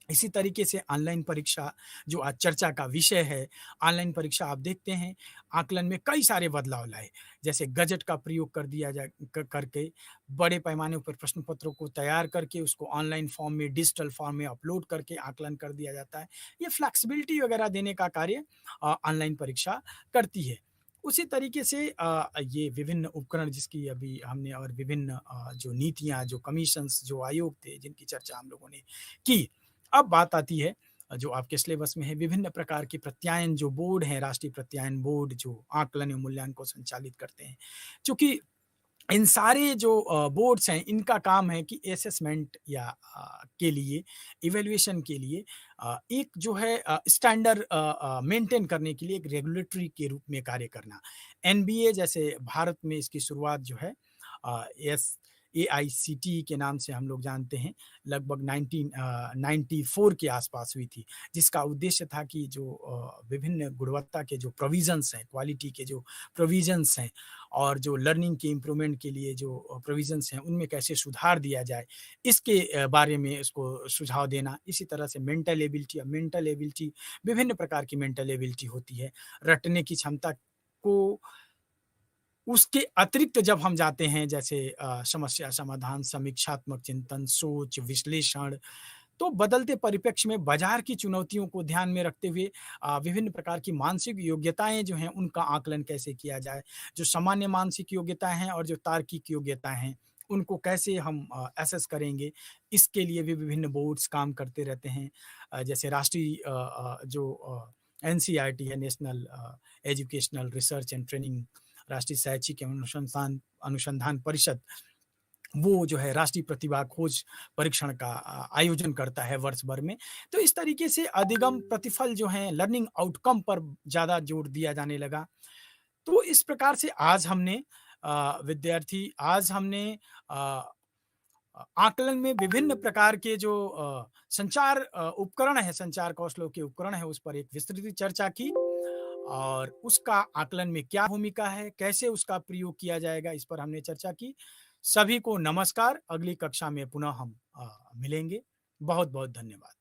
इसी तरीके से ऑनलाइन परीक्षा जो आज चर्चा का विषय है, ऑनलाइन परीक्षा आप देखते हैं आकलन में कई सारे बदलाव लाए। जैसे गजेट का प्रयोग कर दिया जाए करके बड़े पैमाने पर प्रश्न पत्रों को तैयार करके उसको ऑनलाइन फॉर्म में, डिजिटल फॉर्म में अपलोड करके आकलन कर दिया जाता है। ये फ्लेक्सिबिलिटी वगैरह देने का कार्य ऑनलाइन परीक्षा करती है। उसी तरीके से ये विभिन्न उपकरण जिसकी अभी हमने, और विभिन्न जो नीतियाँ, जो कमीशंस, जो आयोग थे जिनकी चर्चा हम लोगों ने की। अब बात आती है जो आपके सिलेबस में है, विभिन्न प्रकार के प्रत्यायन जो बोर्ड हैं, राष्ट्रीय प्रत्यायन बोर्ड जो आकलन एवं मूल्यांकन को संचालित करते हैं। चूँकि इन सारे जो बोर्ड्स हैं, इनका काम है कि असेसमेंट या के लिए, इवैल्यूएशन के लिए एक जो है स्टैंडर्ड मेंटेन करने के लिए एक रेगुलेटरी के रूप में कार्य करना। एनबीए जैसे भारत में इसकी शुरुआत जो है एस एआईसीटीई के नाम से हम लोग जानते हैं, लगभग 1994 के आसपास हुई थी, जिसका उद्देश्य था कि जो विभिन्न गुणवत्ता के जो प्रोविज़न्स हैं, क्वालिटी के जो प्रोविज़न्स हैं और जो लर्निंग के इम्प्रूवमेंट के लिए जो प्रोविज़न्स हैं, उनमें कैसे सुधार दिया जाए, इसके बारे में इसको सुझाव देना। इसी तरह से मेंटल एबिलिटी विभिन्न प्रकार की मेंटल एबिलिटी होती है। रटने की क्षमता को उसके अतिरिक्त जब हम जाते हैं जैसे समस्या समाधान, समीक्षात्मक चिंतन, सोच, विश्लेषण, तो बदलते परिप्रेक्ष्य में बाजार की चुनौतियों को ध्यान में रखते हुए विभिन्न प्रकार की मानसिक योग्यताएँ जो हैं, उनका आकलन कैसे किया जाए। जो सामान्य मानसिक योग्यताएँ हैं और जो तार्किक योग्यताएँ हैं, उनको कैसे हम असेस करेंगे, इसके लिए भी विभिन्न बोर्ड्स काम करते रहते हैं। जैसे राष्ट्रीय एनसीईआरटी है, national educational research and training, राष्ट्रीय शैक्षिक एवं अनुसंधान अनुसंधान परिषद, वो जो है राष्ट्रीय प्रतिभा खोज परीक्षण का आयोजन करता है वर्ष भर में। तो इस तरीके से अधिगम प्रतिफल जो हैं लर्निंग आउटकम पर ज़्यादा जोर दिया जाने लगा। तो इस प्रकार से आज हमने अ आकलन में विभिन्न प्रकार के जो संचार उपकरण हैं, संचार कौशलों के उपकरण हैं, उस पर एक विस्तृत चर्चा की और उसका आकलन में क्या भूमिका है, कैसे उसका प्रयोग किया जाएगा, इस पर हमने चर्चा की। सभी को नमस्कार, अगली कक्षा में पुनः हम मिलेंगे। बहुत-बहुत धन्यवाद।